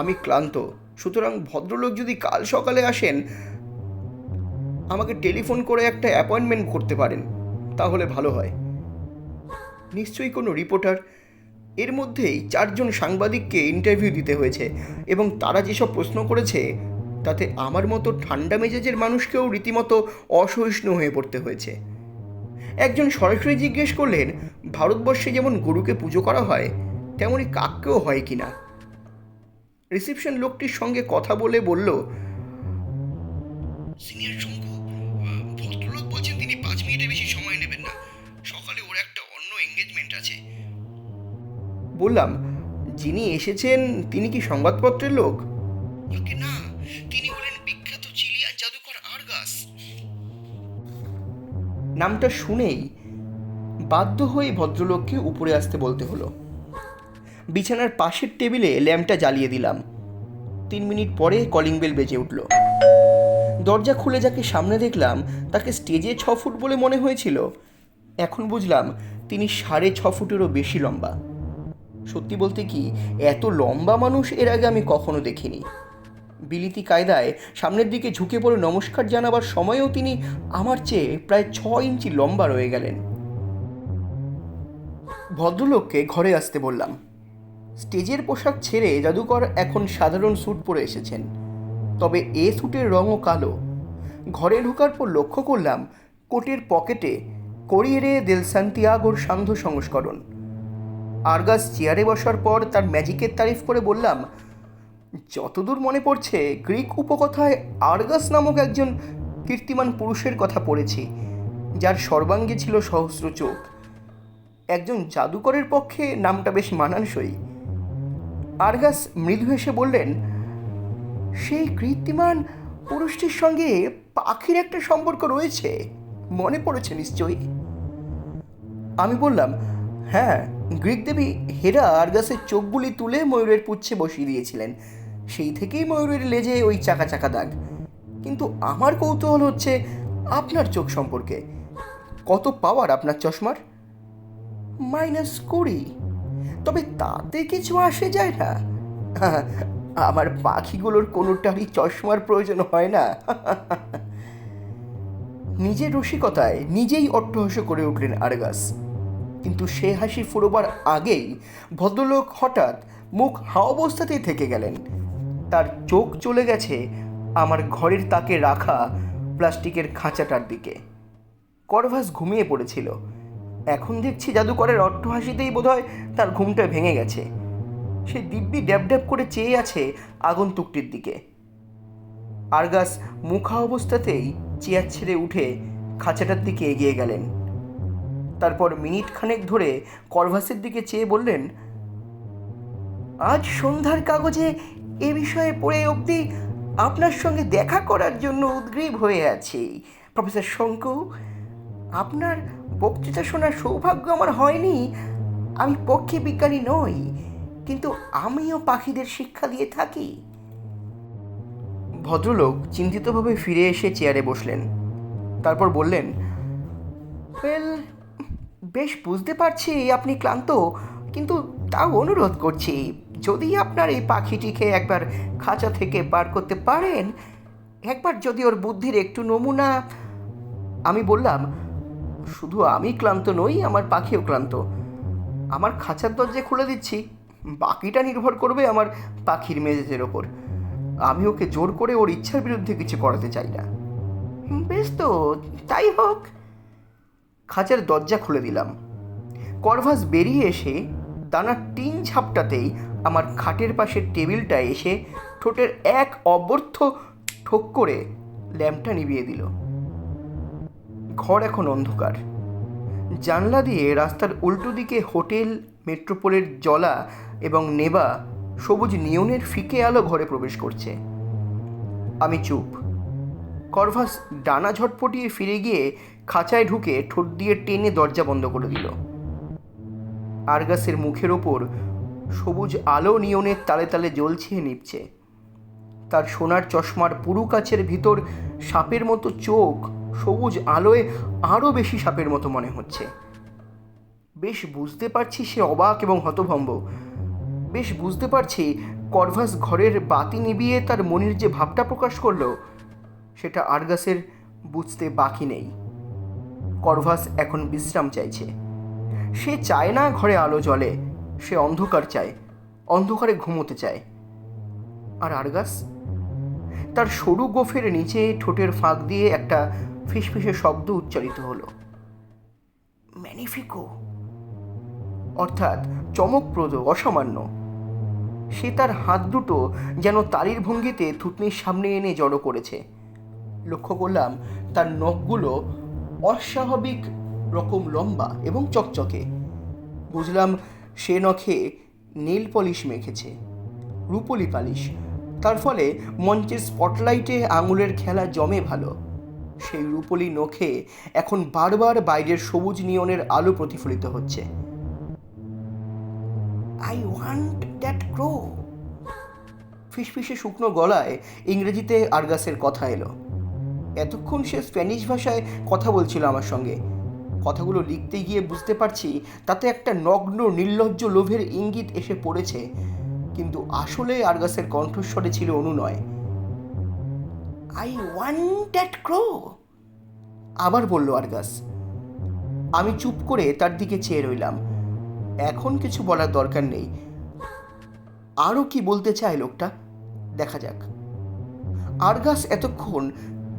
আমি ক্লান্ত, সুতরাং ভদ্রলোক যদি কাল সকালে আসেন আমাকে টেলিফোন করে একটা অ্যাপয়েন্টমেন্ট করতে পারেন, তাহলে ভালো হয়। নিশ্চয়ই কোনো রিপোর্টার। এর মধ্যেই 4 জন সাংবাদিককে ইন্টারভিউ দিতে হয়েছে এবং তারা যেসব প্রশ্ন করেছে তাতে আমার মতো ঠান্ডা মেজাজের মানুষকেও রীতিমতো অসহিষ্ণু হয়ে পড়তে হয়েছে। একজন সরাসরি জিজ্ঞেস করলেন, ভারতবর্ষে যেমন গরুকে পুজো করা হয় তেমনই কাককেও হয় কিনা। রিসেপশন লোকটির সঙ্গে কথা বলে বলল, সিনিয়র শঙ্কু, ভদ্রলোক বলছেন তিনি 5 মিনিটের বেশি সময় নেবেন না, সকালে ওর একটা অন্য এঙ্গেজমেন্ট আছে। বললাম, যিনি এসেছেন তিনি কি সংবাদপত্রের লোক? না, তিনি হলেন বিখ্যাত চিলিয়ান জাদুকর আর্গাস। নামটা শুনেই বাধ্য হয়ে ভদ্রলোককে উপরে আসতে বলতে হলো। বিছানার পাশের টেবিলে ল্যাম্পটা জ্বালিয়ে দিলাম। 3 মিনিট পরে কলিং বেল বেজে উঠল। দরজা খুলে যাকে সামনে দেখলাম তাকে স্টেজে 6 ফুট বলে মনে হয়েছিল, এখন বুঝলাম তিনি 6.5 ফুটেরও বেশি লম্বা। সত্যি বলতে কি, এত লম্বা মানুষ এর আগে আমি কখনো দেখিনি। বিলিতি কায়দায় সামনের দিকে ঝুঁকে পড়ে নমস্কার জানাবার সময়েও তিনি আমার চেয়ে প্রায় 6 ইঞ্চি লম্বা রয়ে গেলেন। ভদ্রলোককে ঘরে আসতে বললাম। স্টেজের পোশাক ছেড়ে জাদুকর এখন সাধারণ স্যুট পরে এসেছেন, তবে এ স্যুটের রঙও কালো। ঘরে ঢোকার পর লক্ষ্য করলাম কোটের পকেটে কোরিয়েরে দেল সান্তিয়াগোর সান্ধ্য সংস্করণ। আর্গাস চেয়ারে বসার পর তার ম্যাজিকের তারিফ করে বললাম, যতদূর মনে পড়ছে গ্রিক উপকথায় আর্গাস নামক একজন কীর্তিমান পুরুষের কথা পড়েছি, যার সর্বাঙ্গে ছিল সহস্র চোখ। একজন জাদুকরের পক্ষে নামটা বেশ মানানসই। আর্গাস মৃদু হেসে বললেন, সেই কীর্তিমান পুরুষটির সঙ্গে পাখির একটা সম্পর্ক রয়েছে, মনে পড়েছে নিশ্চয়ই। আমি বললাম, হ্যাঁ, গ্রিক দেবী হেরা আর্গাসের চোখগুলি তুলে ময়ূরের পুচ্ছে বসিয়ে দিয়েছিলেন, সেই থেকেই ময়ূরের লেজে ওই চাকা চাকা দাগ। কিন্তু আমার কৌতূহল হচ্ছে আপনার চোখ সম্পর্কে। কত পাওয়ার আপনার চশমার? -20। তবে তাতে কিছু আসে যায় না, আমার পাখিগুলোর কোনোটারই চশমার প্রয়োজন হয় না। নিজের রসিকতায় নিজেই অট্টহাস্য করে উঠলেন আর্গাস, কিন্তু সে হাসি ফুরোবার আগেই ভদ্রলোক হঠাৎ মুখ হাওয়া অবস্থাতেই থেকে গেলেন। তার চোখ চলে গেছে আমার ঘরের তাকে রাখা প্লাস্টিকের খাঁচাটার দিকে। করভাস ঘুমিয়ে পড়েছিল। এখন দেখছি জাদুকরের অট্টহাসিতেই বোধহয় তার ঘুমটা ভেঙে গেছে। সে দিব্যি ড্যাব ড্যাব করে চেয়ে আছে আগন্তুকটির দিকে। আর্গাস মুখা অবস্থাতেই চেয়ার ছেড়ে উঠে খাঁচাটার দিকে এগিয়ে গেলেন। তারপর মিনিট খানেক ধরে করভাসের দিকে চেয়ে বললেন, আজ সন্ধ্যার কাগজে এ বিষয়ে পড়ে অবধি আপনার সঙ্গে দেখা করার জন্য উদ্গ্রীব হয়ে আছি প্রফেসর শঙ্কু। আপনার বক্তৃতা শোনার সৌভাগ্য আমার হয়নি। আমি পক্ষী বিজ্ঞানী নই, কিন্তু আমিও পাখিদের শিক্ষা দিয়ে থাকি। ভদ্রলোক চিন্তিতভাবে ফিরে এসে চেয়ারে বসলেন। তারপর বললেন, ওয়েল, বেশ বুঝতে পারছি আপনি ক্লান্ত, কিন্তু তাও অনুরোধ করছি, যদি আপনার এই পাখিটিকে একবার খাঁচা থেকে বার করতে পারেন, একবার যদি ওর বুদ্ধির একটু নমুনা। আমি বললাম, শুধু আমি ক্লান্ত নই, আমার পাখিও ক্লান্ত। আমার খাঁচার দরজা খুলে দিচ্ছি, বাকিটা নির্ভর করবে আমার পাখির মেজাজের ওপর। আমি ওকে জোর করে ওর ইচ্ছার বিরুদ্ধে কিছু করাতে চাই না। বেশ তো, তাই হোক। খাঁচার দরজা খুলে দিলাম। করভাস বেরিয়ে এসে দানার টিন ঝাপটাতেই আমার খাটের পাশের টেবিলটায় এসে ঠোঁটের এক অব্যর্থ ঠোক করে ল্যাম্পটা নিভিয়ে দিল। ঘর এখন অন্ধকার। জানলা দিয়ে রাস্তার উল্টো দিকে হোটেল, মেট্রোপোলের জলা এবং নেবা সবুজ নিয়নের ফিকে আলো ঘরে প্রবেশ করছে। আমি চুপ। করভাস ডানা ঝটপটিয়ে ফিরে গিয়ে খাঁচায় ঢুকে ঠোঁট দিয়ে টেনে দরজা বন্ধ করে দিল। আরগাসের মুখের ওপর সবুজ আলো নিয়নের তালে তালে জ্বলছে নিভছে। তার সোনার চশমার পুরু কাছের ভিতর সাপের মতো চোখ সবুজ আলোয় আরও বেশি সাপের মতো মনে হচ্ছে। বেশ বুঝতে পারছি সে অবাক এবং হতভম্ব। বেশ বুঝতে পারছি করভাস ঘরের বাতি নিভিয়ে তার মনের যে ভাবটা প্রকাশ করলো, সেটা আরগাসের বুঝতে বাকি নেই। করভাস এখন বিশ্রাম চাইছে। সে চায় না ঘরে আলো জ্বলে, সে অন্ধকার চায়, অন্ধকারে ঘুমোতে চায়। আর আরগাস? তার সরু গোফের নিচে ঠোঁটের ফাঁক দিয়ে একটা ফিসফিসে শব্দ উচ্চারিত হলো, ম্যানিফিকো, অর্থাৎ চমকপ্রদ, অসামান্য। সে তার হাত দুটো যেন তালির ভঙ্গিতে থুতনির সামনে এনে জড়ো করেছে। লক্ষ্য করলাম তার নখগুলো অস্বাভাবিক রকম লম্বা এবং চকচকে। বুঝলাম সে নখে নেল পলিশ মেখেছে, রুপোলি পালিশ। তার ফলে মঞ্চের স্পটলাইটে আঙুলের খেলা জমে ভালো। সেই রুপোলি নখে এখন বারবার বাইরের সবুজ নিয়নের আলো প্রতিফলিত হচ্ছে। আই ওয়ান্ট দ্যাট ক্রো। ফিসফিসে শুকনো গলায় ইংরেজিতে আরগাসের কথা এলো। এতক্ষণ সে স্প্যানিশ ভাষায় কথা বলছিল আমার সঙ্গে। কথাগুলো লিখতে গিয়ে বুঝতে পারছি তাতে একটা নগ্ন নির্লজ্জ লোভের ইঙ্গিত এসে পড়েছে, কিন্তু আসলে আরগাসের কণ্ঠস্বরে ছিল অনুনয়। আই ওয়ান্ট দ্যাট ক্রো, আবার বলল আরগাস। আমি চুপ করে তার দিকে চেয়ে রইলাম। এখন কিছু বলার দরকার নেই। আরও কি বলতে চায় লোকটা, দেখা যাক। আরগাস এতক্ষণ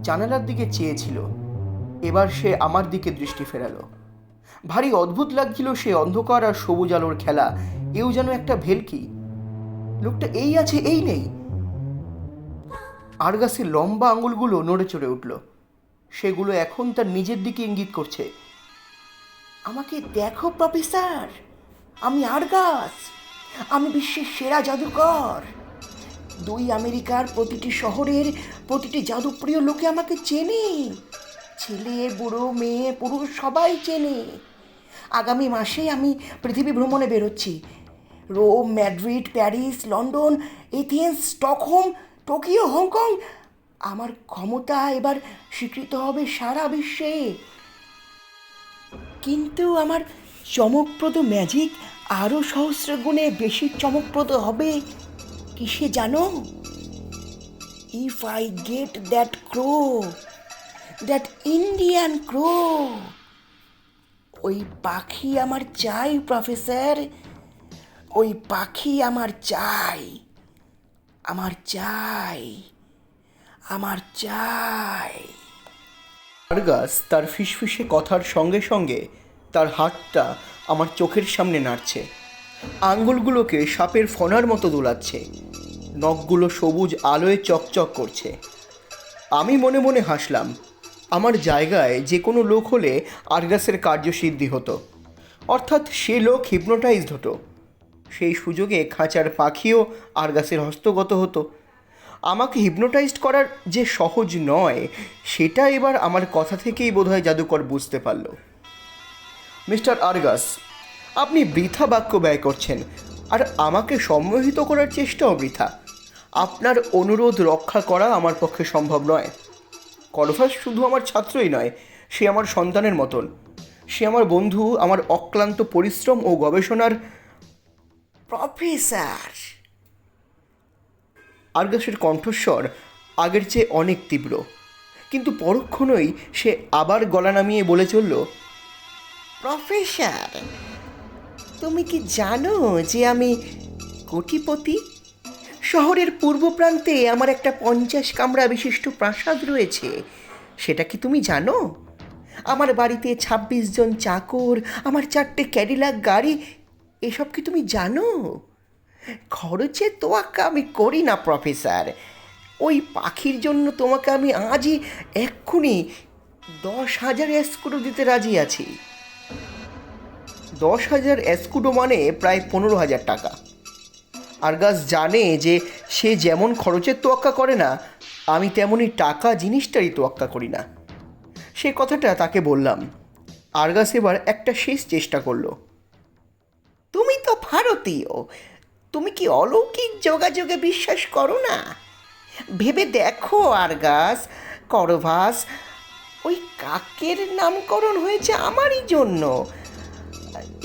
জানালার দিকে চেয়েছিল, এবার সে আমার দিকে দৃষ্টি ফেরালো। ভারী অদ্ভুত লাগছিল সে অন্ধকার আর সবুজ আলোর খেলা। এও যেন একটা ভেলকি। লোকটা এই আছে এই নেই। আরগাসের লম্বা আঙুলগুলো নড়ে চড়ে উঠল। সেগুলো এখন তার নিজের দিকে ইঙ্গিত করছে। আমাকে দেখো প্রফেসর, আমি আরগাস, আমি বিশ্বের সেরা জাদুকর। 2 আমেরিকার প্রতিটি শহরের প্রতিটি জাদুপ্রিয় লোকে আমাকে চেনে। ছেলে, বুড়ো, মেয়ে, পুরুষ সবাই চেনে। আগামী মাসে আমি পৃথিবী ভ্রমণে বেরোচ্ছি। Rome, Madrid, Paris, London, Athens, Stockholm, Tokyo, Hong Kong. আমার ক্ষমতা এবার স্বীকৃত হবে সারা বিশ্বে। কিন্তু আমার চমকপ্রদ ম্যাজিক আরও সহস্র গুণে বেশি চমকপ্রদ হবে কিসে জানো? If I get that crow, that Indian crow. ওই পাখি আমার চাই প্রফেসর, ওই পাখি আমার চাই, আমার চাই, আমার চাই। আরগাস তার ফিসফিসে কথার সঙ্গে সঙ্গে তার হাতটা আমার চোখের সামনে নাড়ছে। আঙ্গুলগুলোকে সাপের ফনার মতো দোলাচ্ছে। নখগুলো সবুজ আলোয় চকচক করছে। আমি মনে মনে হাসলাম। আমার জায়গায় যে কোনো লোক হলে আরগাসের কার্যসিদ্ধি হতো, অর্থাৎ সে লোক হিপনোটাইজড হতো। সেই সুযোগে খাঁচার পাখিও আরগাসের হস্তগত হতো। আমাকে হিপনোটাইজড করার যে সহজ নয়, সেটা এবার আমার কথা থেকেই বোধহয় জাদুকর বুঝতে পারল। মিস্টার আরগাস, আপনি বৃথা বাক্য ব্যয় করছেন, আর আমাকে সম্মোহিত করার চেষ্টাও বৃথা। আপনার অনুরোধ রক্ষা করা আমার পক্ষে সম্ভব নয়। করভাস শুধু আমার ছাত্রই নয়, সে আমার সন্তানের মতন। সে আমার বন্ধু, আমার অক্লান্ত পরিশ্রম ও গবেষণার প্রফেসর। আরগাসের কণ্ঠস্বর আগের চেয়ে অনেক তীব্র, কিন্তু পরক্ষণেই সে আবার গলা নামিয়ে বলে চলল, প্রফেসর, তুমি কি জানো যে আমি কোটিপতি? শহরের পূর্ব প্রান্তে আমার একটা 50 কামরা বিশিষ্ট প্রাসাদ রয়েছে। সেটা কি তুমি জানো? আমার বাড়িতে 26 জন চাকর, আমার 4টে ক্যাডিলাক গাড়ি। এসব কি তুমি জানো? খরচে তোয়াক্কা আমি করি না প্রফেসর। ওই পাখির জন্য তোমাকে আমি আজই এক্ষুনি 10,000 এস্কুডো দিতে রাজি আছি। 10,000 এস্কুডো মানে প্রায় 15,000 টাকা। আরগাস জানে যে সে যেমন খরচের তোয়াক্কা করে না, আমি তেমনই টাকা জিনিসটারই তোয়াক্কা করি না। সে কথাটা তাকে বললাম। আরগাস এবার একটা শেষ চেষ্টা করলো। তুমি তো ভারতীয়, তুমি কি অলৌকিক যোগাযোগে বিশ্বাস করো না? ভেবে দেখো আরগাস, করভাস, ওই কাকের নামকরণ হয়েছে আমারই জন্য।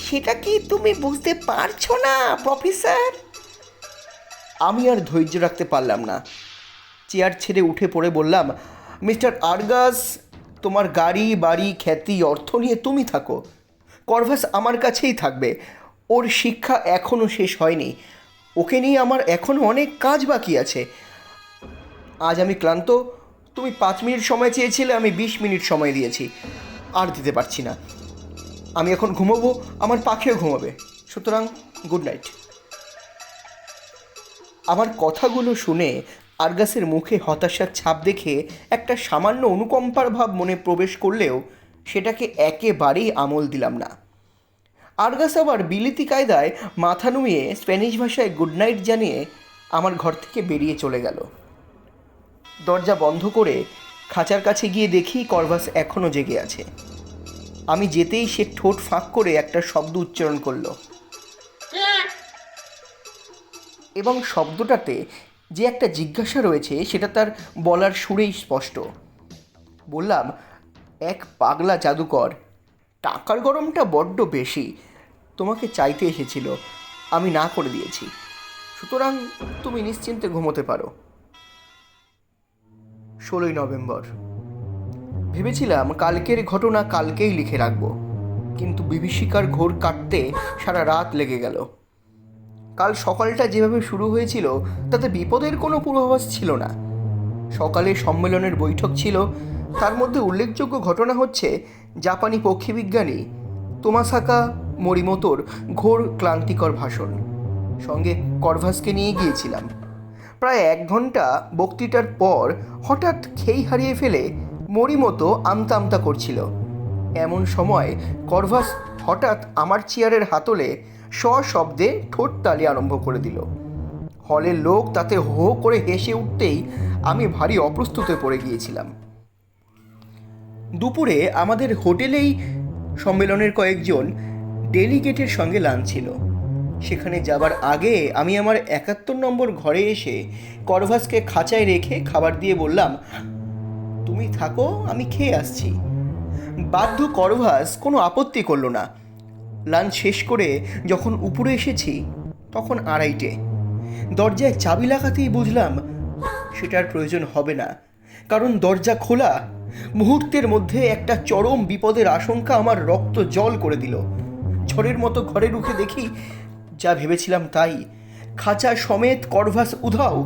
সেটা কি তুমি বুঝতে পারছো না প্রফেসর? আমি আর ধৈর্য রাখতে পারলাম না। চেয়ার ছেড়ে উঠে পড়ে বললাম, মিস্টার আরগাস, তোমার গাড়ি, বাড়ি, খ্যাতি, অর্থ নিয়ে তুমি থাকো। করভাস আমার কাছেই থাকবে। ওর শিক্ষা এখনও শেষ হয়নি। ওকে নিয়ে আমার এখনও অনেক কাজ বাকি আছে। আজ আমি ক্লান্ত। তুমি 5 মিনিট সময় চেয়েছিলে, আমি 20 মিনিট সময় দিয়েছি। আর দিতে পারছি না। আমি এখন ঘুমোবো, আমার পাখিও ঘুমাবে। সুতরাং গুড নাইট। আমার কথাগুলো শুনে আরগাসের মুখে হতাশার ছাপ দেখে একটা সামান্য অনুকম্পার ভাব মনে প্রবেশ করলেও সেটাকে একেবারেই আমল দিলাম না। আরগাস আবার বিলিতি কায়দায় মাথা নুইয়ে স্প্যানিশ ভাষায় গুড নাইট জানিয়ে আমার ঘর থেকে বেরিয়ে চলে গেল। দরজা বন্ধ করে খাঁচার কাছে গিয়ে দেখি করভাস এখনও জেগে আছে। আমি যেতেই সে ঠোঁট ফাঁক করে একটা শব্দ উচ্চারণ করলো, এবং শব্দটাতে যে একটা জিজ্ঞাসা রয়েছে সেটা তার বলার সুরেই স্পষ্ট। বললাম, এক পাগলা জাদুকর, টাকার গরমটা বড্ড বেশি। তোমাকে চাইতে এসেছিল, আমি না করে দিয়েছি। সুতরাং তুমি নিশ্চিন্তে ঘুমোতে পারো। 16ই নভেম্বর। ভেবেছিলাম কালকের ঘটনা কালকেই লিখে রাখব, কিন্তু বিভীষিকার ঘোর কাটতে সারা রাত লেগে গেল। কাল সকালটা যেভাবে শুরু হয়েছিল তাতে বিপদের কোনো পূর্বাভাস ছিল না। সকালে সম্মেলনের বৈঠক ছিল। তার মধ্যে উল্লেখযোগ্য ঘটনা হচ্ছে জাপানি পক্ষীবিজ্ঞানী তোমাসাকা মোরিমোতোর ঘোর ক্লান্তিকর ভাষণ। সঙ্গে করভাসকে নিয়ে গিয়েছিলাম। প্রায় 1 ঘন্টা বক্তৃতার পর হঠাৎ খেই হারিয়ে ফেলে মোরিমোতো আমতা আমতা করছিল। এমন সময় করভাস হঠাৎ আমার চেয়ারের হাতলে সশব্দে ঠোঁট তালি আরম্ভ করে দিল। হলের লোক তাতে হো হো করে হেসে উঠতেই আমি ভারী অপ্রস্তুতে পড়ে গিয়েছিলাম। দুপুরে আমাদের হোটেলেই সম্মেলনের কয়েকজন ডেলিগেটের সঙ্গে লাঞ্চ ছিল। সেখানে যাবার আগে আমি আমার 71 নম্বর ঘরে এসে করভাসকে খাঁচায় রেখে খাবার দিয়ে বললাম, তুমি থাকো, আমি খেয়ে আসছি। বাধ্য করভাস কোনো আপত্তি করল না। লাঞ্চ শেষ করে যখন উপরে এসেছি তখন 2:30। দরজায় চাবি লাগাতেই বুঝলাম সেটার প্রয়োজন হবে না, কারণ দরজা খোলা। মুহূর্তের মধ্যে একটা চরম বিপদের আশঙ্কা আমার রক্ত জল করে দিল। ঝড়ের মতো ঘরে ঢুকে দেখি যা ভেবেছিলাম তাই, খাঁচা সমেত করভাস উধাও।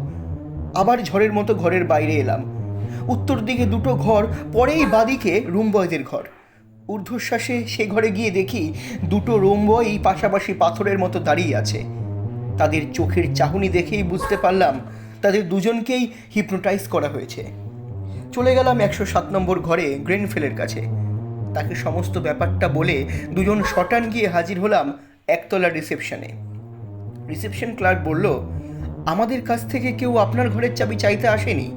আবার ঝড়ের মতো ঘরের বাইরে এলাম। উত্তর দিকে 2টো ঘর, পরেই বাদিকে রুম বয়দের ঘর। ঊর্ধ্বশ্বাসে সে ঘরে গিয়ে দেখি 2টো রুম বয় পাশাপাশি পাথরের মতো দাঁড়িয়ে আছে। তাদের চোখের চাহনি দেখেই বুঝতে পারলাম তাদের দুজনকেই হিপনোটাইজ করা হয়েছে। চলে গেলাম 107 নম্বর ঘরে গ্রেনফেলের কাছে। তাকে সমস্ত ব্যাপারটা বলে দুজন শটান গিয়ে হাজির হলাম একতলার রিসেপশনে। রিসেপশন ক্লার্ক বলল, আমাদের কাছ থেকে কেউ আপনার ঘরের চাবি চাইতে আসেনি।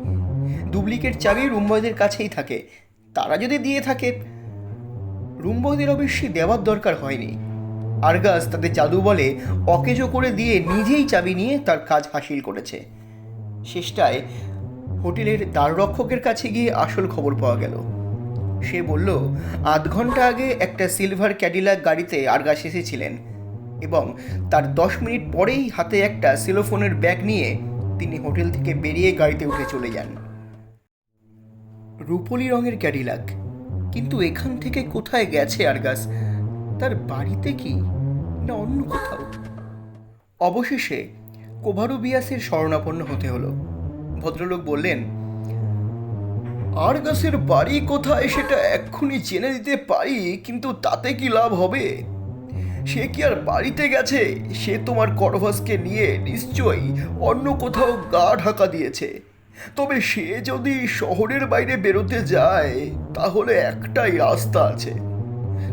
ডুপ্লিকেট চাবি রুম বয়দের কাছেই থাকে, তারা যদি দিয়ে থাকে। রুম বয়দের অবশ্যই দেওয়ার দরকার হয়নি। আরগাস তাদের জাদু বলে অকেজো করে দিয়ে নিজেই চাবি নিয়ে তার কাজ হাসিল করেছে। শেষটায় হোটেলের দ্বাররক্ষকের কাছে গিয়ে আসল খবর পাওয়া গেল। সে বলল ০.৫ ঘন্টা আগে একটা সিলভার ক্যাডিলাক গাড়িতে আরগাস এসেছিলেন এবং তার ১০ মিনিট পরেই হাতে একটা সেলোফোনের ব্যাগ নিয়ে তিনি হোটেল থেকে বেরিয়ে গাড়িতে উঠে চলে যান। রূপলি রঙের ক্যাডিলাক, কিন্তু এখান থেকে কোথায় গেছে আরগাস? তার বাড়িতে কি, না অন্য কোথাও? অবশেষে কোভারুবিয়াসের শরণাপন্ন হতে হলো। ভদ্রলোক বললেন, আরগাসের বাড়ি কোথায় সেটা এক্ষুনি জেনে দিতে পারি, কিন্তু তাতে কি লাভ হবে? সে কি আর বাড়িতে গেছে? সে তোমার করভাসকে নিয়ে নিশ্চয়ই অন্য কোথাও গা ঢাকা দিয়েছে। তবে সে যদি শহরের বাইরে বেরোতে যায় তাহলে একটাই রাস্তা আছে।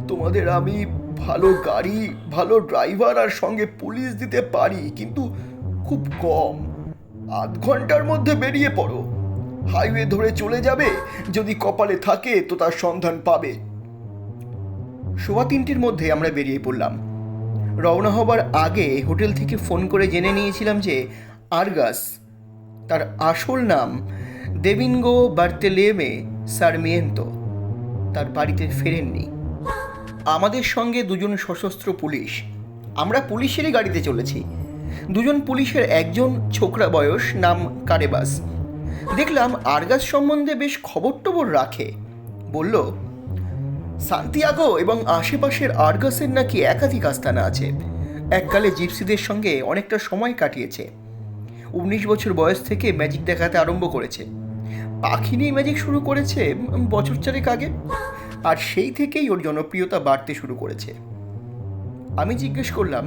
তোমাদের আমি ভালো গাড়ি, ভালো ড্রাইভার আর সঙ্গে পুলিশ দিতে পারি, কিন্তু খুব কম। ০.৫ ঘন্টার মধ্যে বেরিয়ে পড়ো। হাইওয়ে ধরে চলে যাবে, যদি কপালে থাকে তো তার সন্ধান পাবে। ৩:১৫ মধ্যে আমরা বেরিয়ে পড়লাম। রওনা হবার আগে হোটেল থেকে ফোন করে জেনে নিয়েছিলাম যে আরগাস, তার আসল নাম দেবিঙ্গো বার্তেলেমে সারমিয়েন্তো, তার বাড়িতে ফেরেননি। আমাদের সঙ্গে ২জন সশস্ত্র পুলিশ। আমরা পুলিশেরই গাড়িতে চলেছি। ২জন পুলিশের একজন ছোকরা বয়স, নাম কারেবাস। দেখলাম আরগাস সম্বন্ধে বেশ খবর টবর রাখে। বলল, সান্তিয়াগো এবং আশেপাশের আরগাসের নাকি একাধিক আস্তানা আছে। এককালে জিপসিদের সঙ্গে অনেকটা সময় কাটিয়েছে। ১৯ বছর বয়স থেকে ম্যাজিক দেখাতে আরম্ভ করেছে। পাখি নিয়ে ম্যাজিক শুরু করেছে বছর ৪ আগে, আর সেই থেকেই ওর জনপ্রিয়তা বাড়তে শুরু করেছে। আমি জিজ্ঞেস করলাম,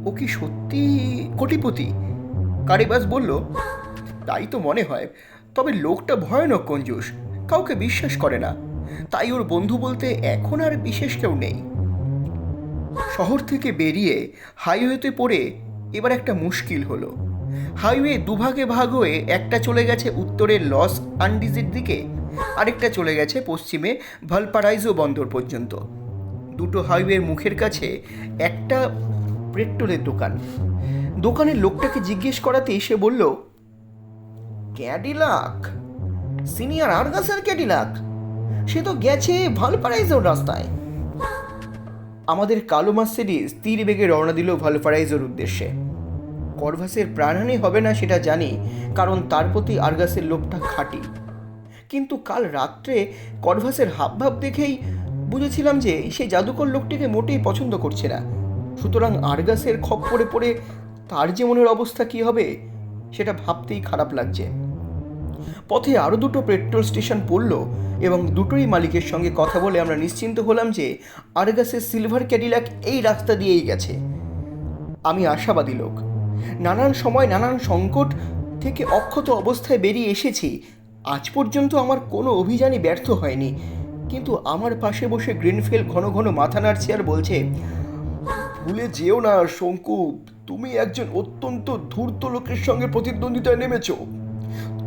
ও কি সত্যি কোটিপতি? কারিবাস বলল, তাই তো মনে হয়, তবে লোকটা ভয়ানক কঞ্জুস, কাউকে বিশ্বাস করে না। তাই ওর বন্ধু বলতে এখন আর বিশেষ কেউ নেই। শহর থেকে বেরিয়ে হাইওয়েতে পড়ে এবার একটা মুশকিল হলো। হাইওয়ে দুভাগে ভাগ হয়ে একটা চলে গেছে উত্তরের লস আন্ডিজের দিকে, আরেকটা চলে গেছে পশ্চিমে ভালপারাইজো বন্দর পর্যন্ত। দুটো হাইওয়ের মুখের কাছে একটা পেট্রোলের দোকান। দোকানের লোকটাকে জিজ্ঞেস করাতেই সে বলল, ক্যাডিলাক, সিনিয়র আরগাসের ক্যাডিলাক, সে তো গেছে ভালপারাইজোর রাস্তায়। আমাদের কালো মার্সিডিজ তীর বেগে রওনা দিল ভালপারাইজোর উদ্দেশ্যে। করভাসের প্রাণহানি হবে না সেটা জানি, কারণ তার প্রতি আরগাসের লোভটা খাঁটি। কিন্তু কাল রাত্রে করভাসের হাবভাব দেখেই বুঝেছিলাম যে সে জাদুকর লোকটিকে মোটেই পছন্দ করছে না। সুতরাং আরগাসের খপ্পরে পড়ে তার যে মনের অবস্থা কী হবে সেটা ভাবতেই খারাপ লাগছে। পথে আরও দুটো পেট্রোল স্টেশন পড়ল এবং দুটোই মালিকের সঙ্গে কথা বলে আমরা নিশ্চিন্ত হলাম যে আরগাসের সিলভার ক্যাডিলাক এই রাস্তা দিয়েই গেছে। আমি আশাবাদী লোক। নানান সময় নানান সংকট থেকে অক্ষত অবস্থায় বেরিয়ে এসেছি। আজ পর্যন্ত আমার কোনো অভিযানই ব্যর্থ হয়নি। কিন্তু আমার পাশে বসে গ্রিনফিল্ড ঘন ঘন মাথা নাড়ছে আর বলছে, ভুলে যেও না শঙ্কু, তুমি একজন অত্যন্ত ধূর্ত লোকের সঙ্গে প্রতিদ্বন্দ্বিতায় নেমেছ।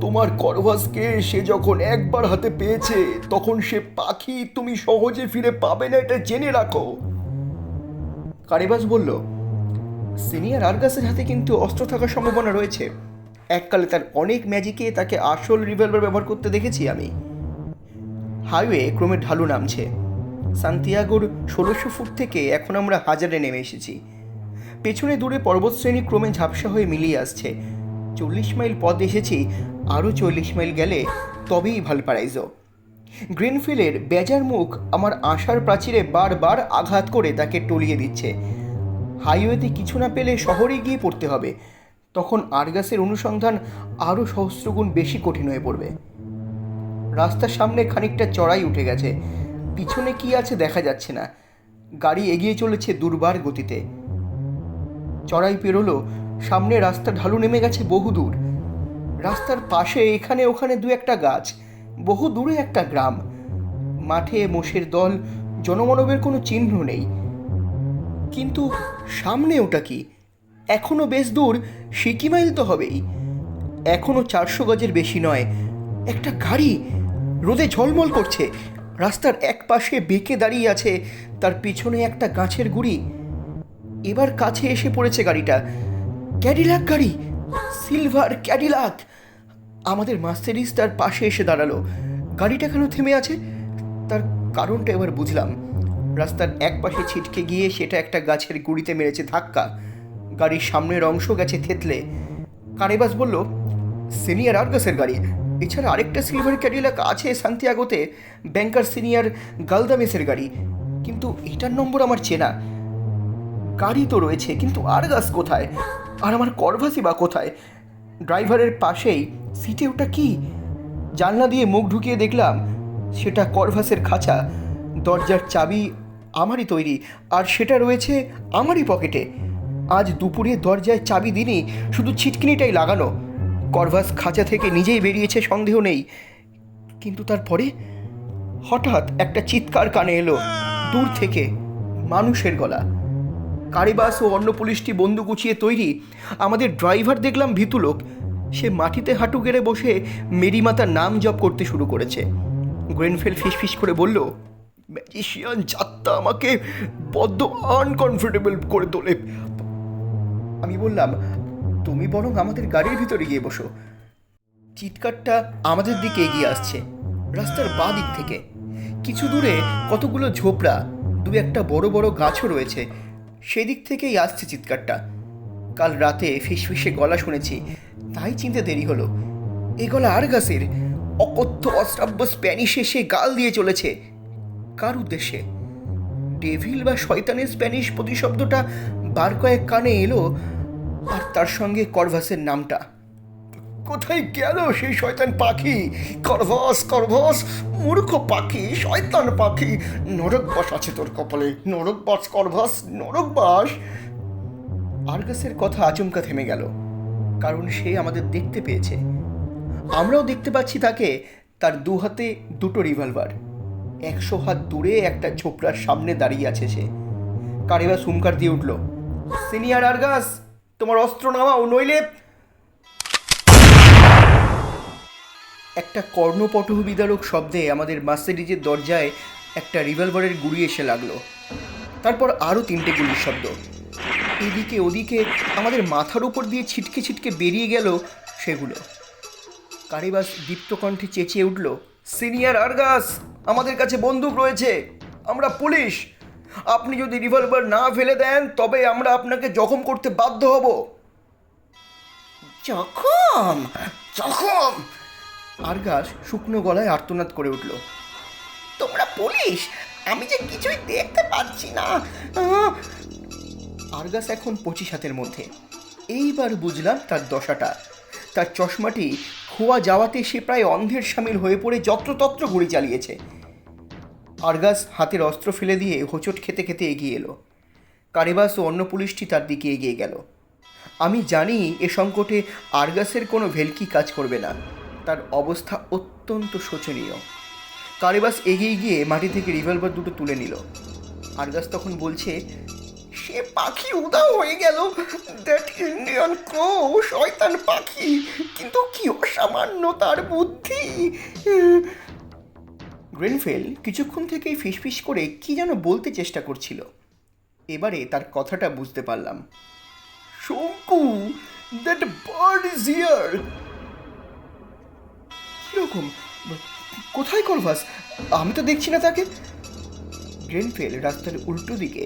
তোমার করভাসকে সে যখন একবার হাতে পেয়েছে তখন সে পাখি তুমি সহজে ফিরে পাবে না, এটা জেনে রাখো। কারিবাস বলল, সিনিয়র আরগাসের হাতে কিন্তু অস্ত্র থাকার সম্ভাবনা রয়েছে। এককালে তার অনেক ম্যাজিকে তাকে আসল রিভলভার ব্যবহার করতে দেখেছি আমি। হাইওয়ে ক্রমে ঢালু নামছে। সান্তিয়াগোর ১৬০০ ফুট থেকে এখন আমরা ১০০০-এ নেমে এসেছি। পেছনে দূরে পর্বতশ্রেণী ক্রমে ঝাপসা হয়ে মিলিয়ে আসছে। ৪০ মাইল পথ এসেছি, আরও ৪০ মাইল গেলে তবেই ভালপারাইজো। গ্রিনফিল্ডের বেজার মুখ আমার আশার প্রাচীরে বারবার আঘাত করে তাকে টলিয়ে দিচ্ছে। হাইওয়েতে কিছু না পেলে শহরে গিয়ে পড়তে হবে। তখন আরগাসের অনুসন্ধান আরও সহস্রগুণ বেশি কঠিন হয়ে পড়বে। রাস্তার সামনে খানিকটা চড়াই উঠে গেছে, পিছনে কি আছে দেখা যাচ্ছে না। গাড়ি এগিয়ে চলেছে দুর্বার গতিতে। চড়াই পেরোলো, সামনে রাস্তা ঢালু নেমে গেছে বহুদূর। রাস্তার পাশে এখানে ওখানে দু একটা গাছ, বহু দূরে একটা গ্রাম। মাঠে মোষের দল, জনমানবের কোনো চিহ্ন নেই। কিন্তু সামনে ওটা কি? এখনও বেশ দূর, সিকি মাইল তো হবেই। এখনও ৪০০ গজের বেশি নয়। একটা গাড়ি রোদে ঝলমল করছে, রাস্তার এক পাশে বেঁকে দাঁড়িয়ে আছে, তার পিছনে একটা গাছের গুঁড়ি। এবার কাছে এসে পড়েছে গাড়িটা। ক্যাডিলাক গাড়ি, সিলভার ক্যাডিলাক। আমাদের মার্সিডিজ তার পাশে এসে দাঁড়ালো। গাড়িটা কেন থেমে আছে? তার কারণটা এবার বুঝলাম। রাস্তার এক পাশে ছিটকে গিয়ে সেটা একটা গাছের গুঁড়িতে মেরেছে ধাক্কা, গাড়ির সামনের অংশ গেছে থেতলে। কারিবাস বলল, সিনিয়র আর্গাসের গাড়ি। এছাড়া আরেকটা সিলভার ক্যাডিলাক আছে সান্তিয়াগোতে, ব্যাংকার সিনিয়র গালদামেসের গাড়ি, কিন্তু এটার নম্বর আমার চেনা। গাড়ি তো রয়েছে, কিন্তু আর্গাস কোথায়? আর আমার করভাসই বা কোথায়? ড্রাইভারের পাশেই সিটে ওটা কি? জানলা দিয়ে মুখ ঢুকিয়ে দেখলাম সেটা করভাসের খাঁচা। দরজার চাবি আমারই তৈরি, আর সেটা রয়েছে আমারই পকেটে। আজ দুপুরে দরজায় চাবি দিনই শুধু ছিটকিনিটাই লাগানো। করভাস খাঁচা থেকে নিজেই বেরিয়েছে সন্দেহ নেই, কিন্তু তারপরে হঠাৎ একটা চিৎকার কানে এলো দূর থেকে, মানুষের গলা। কারিবাস ও অন্য পুলিশটি বন্দুক উঁচিয়ে তৈরি। আমাদের ড্রাইভার দেখলাম ভীতু লোক। সে মাটিতে হাঁটু গেড়ে বসে মেরি মাতার নাম জপ করতে শুরু করেছে। গ্রেনফেল ফিসফিস করে বলল, ম্যাজিশিয়ান যাত্রা আমাকে বড্ড আনকমফোর্টেবল করে তোলে। আমি বললাম, তুমি বরং আমাদের গাড়ির ভিতরে গিয়ে বসো। চিৎকারটা আমাদের দিকে এগিয়ে আসছে, রাস্তার বাঁ দিক থেকে। কিছু দূরে কতগুলো ঝোপড়া, দু একটা বড় বড় গাছও রয়েছে, সেই দিক থেকেই আসছে চিৎকারটা। কাল রাতে ফিসফিসে গলা শুনেছি, তাই চিনতে দেরি হলো। এই গলা আর্গাসের। অকথ্য অশ্রাব্য স্প্যানিশে সে গাল দিয়ে চলেছে। কার উদ্দেশ্যে? ডেভিল বা শয়তানের স্প্যানিশ প্রতিশব্দটা বার কয়েক কানে এলো, আর তার সঙ্গে করভাসের নামটা। কোথায় গেল সেই শয়তান পাখি? করভাস, করভাস, মূর্খ পাখি, শয়তান পাখি। নরকবাস আছে তোর কপালে, নরকবাস করভাস, নরকবাস। আর্গাসের কথা আচমকা থেমে গেল, কারণ সে আমাদের দেখতে পেয়েছে। আমরাও দেখতে পাচ্ছি তাকে। তার দু হাতে দুটো রিভলভার। 100 হাত দূরে একটা ঝোপড়ার সামনে দাঁড়িয়ে আছে সে। কারিবাস হুঙ্কার দিয়ে উঠল, সিনিয়র আর্গাস, তোমার অস্ত্র নামাও, নইলে। একটা কর্ণপটহ বিদারক শব্দে আমাদের মার্সিডিজের দরজায় একটা রিভলভারের গুলি এসে লাগলো। তারপর আরও 3টে গুলির শব্দ। এদিকে ওদিকে আমাদের মাথার উপর দিয়ে ছিটকে ছিটকে বেরিয়ে গেল সেগুলো। কারিবাস দীপ্ত কণ্ঠে চেঁচিয়ে উঠল, সিনিয়র আর্গাস, আমাদের কাছে বন্দুক রয়েছে, আমরা পুলিশ। আপনি যদি রিভলভার না ফেলে দেন তবে আমরা আপনাকে জখম করতে বাধ্য হব। জখম? জখম? আর্গাস শুকনো গলায় আর্তনাদ করে উঠল, তোমরা পুলিশ? আমি যে কিছুই দেখতে পাচ্ছি না। আর্গাস এখন 25 হাতের মধ্যে। এইবার বুঝলাম তার দশাটা। তার চশমাটি খোয়া যাওয়াতে সে প্রায় অন্ধের সামিল হয়ে পড়ে যত্রতত্র গুলি চালিয়েছে। আর্গাস হাতের অস্ত্র ফেলে দিয়ে হোঁচট খেতে খেতে এগিয়ে এলো। কারিবাস ও অন্য পুলিশটি তার দিকে এগিয়ে গেল। আমি জানি এ সংকটে আর্গাসের কোনো ভেলকি কাজ করবে না, তার অবস্থা অত্যন্ত শোচনীয়। কারিবাস এগিয়ে গিয়ে মাটি থেকে রিভলভার দুটো তুলে নিল। আর্গাস তখন বলছে, সে পাখি উধাও হয়ে গেল, দ্যাট ইন্ডিয়ান ক্রো, শয়তান পাখি, কিন্তু কি অসামান্য তার বুদ্ধি। গ্রেনফেল কিছুক্ষণ থেকেই ফিসফিস করে কি যেন বলতে চেষ্টা করছিল। এবারে তার কথাটা বুঝতে পারলাম। শঙ্কু, দ্যাট বার্ড ইজ হিয়ার। কিরকম? কোথায় করভাস? আমি তো দেখছি না তাকে। গ্রেনফেল রাস্তার উল্টো দিকে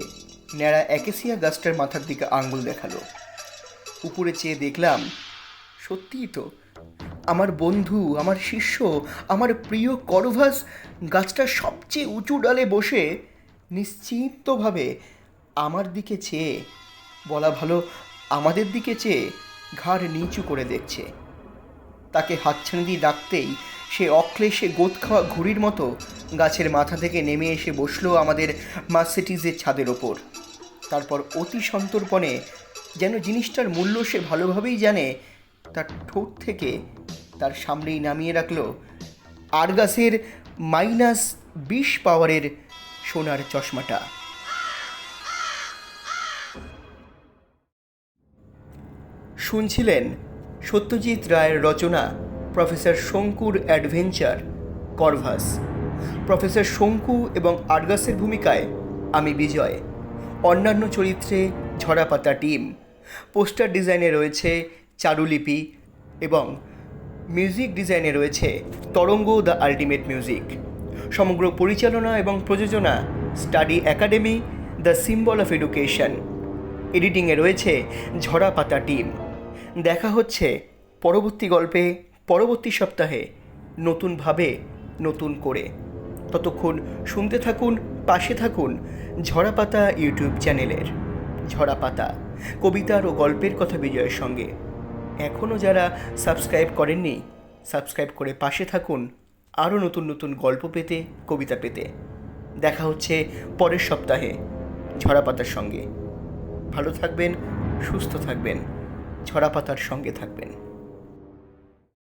ন্যাড়া অ্যাকেসিয়া গাছটার মাথার দিকে আঙ্গুল দেখালো। উপরে চেয়ে দেখলাম, সত্যিই তো আমার বন্ধু, আমার শিষ্য, আমার প্রিয় করভাস গাছটার সবচেয়ে উঁচু ডালে বসে নিশ্চিন্তভাবে আমার দিকে চেয়ে, বলা ভালো আমাদের দিকে চেয়ে ঘাড় নিচু করে দেখছে। তাকে হাতছানি দিয়ে ডাকতেই সে অক্লেশে গোদ খাওয়া ঘুড়ির মতো গাছের মাথা থেকে নেমে এসে বসলো আমাদের মার্সিডিজের ছাদের ওপর। তারপর অতি সন্তর্পণে, যেন জিনিসটার মূল্য সে ভালোভাবেই জানে, তার ঠোঁট থেকে তার সামনেই নামিয়ে রাখলো আর্গাসের -20 পাওয়ারের সোনার চশমাটা। শুনছিলেন সত্যজিৎ রায়ের রচনা প্রফেসর শঙ্কুর অ্যাডভেঞ্চার করভাস। প্রফেসর শঙ্কু এবং আর্গাসের ভূমিকায় আমি বিজয়। অন্যান্য চরিত্রে ঝরাপাতা টিম। পোস্টার ডিজাইনে রয়েছে চারুলিপি এবং মিউজিক ডিজাইনে রয়েছে তরঙ্গ দ্য আল্টিমেট মিউজিক। সমগ্র পরিচালনা এবং প্রযোজনা study academy, the symbol of education. এডিটিংয়ে রয়েছে ঝরাপাতা টিম। দেখা হচ্ছে পরবর্তী গল্পে, পরবর্তী সপ্তাহে, নতুনভাবে, নতুন করে। ততক্ষণ শুনতে থাকুন, পাশে থাকুন ঝরাপাতা ইউটিউব চ্যানেলের। ঝরাপাতা, কবিতার ও গল্পের কথা বিজয়ের সঙ্গে। এখনও যারা সাবস্ক্রাইব করেননি, সাবস্ক্রাইব করে পাশে থাকুন আরও নতুন নতুন গল্প পেতে, কবিতা পেতে। দেখা হচ্ছে পরের সপ্তাহে ঝরাপাতার সঙ্গে। ভালো থাকবেন, সুস্থ থাকবেন, ঝরাপাতার সঙ্গে থাকবেন।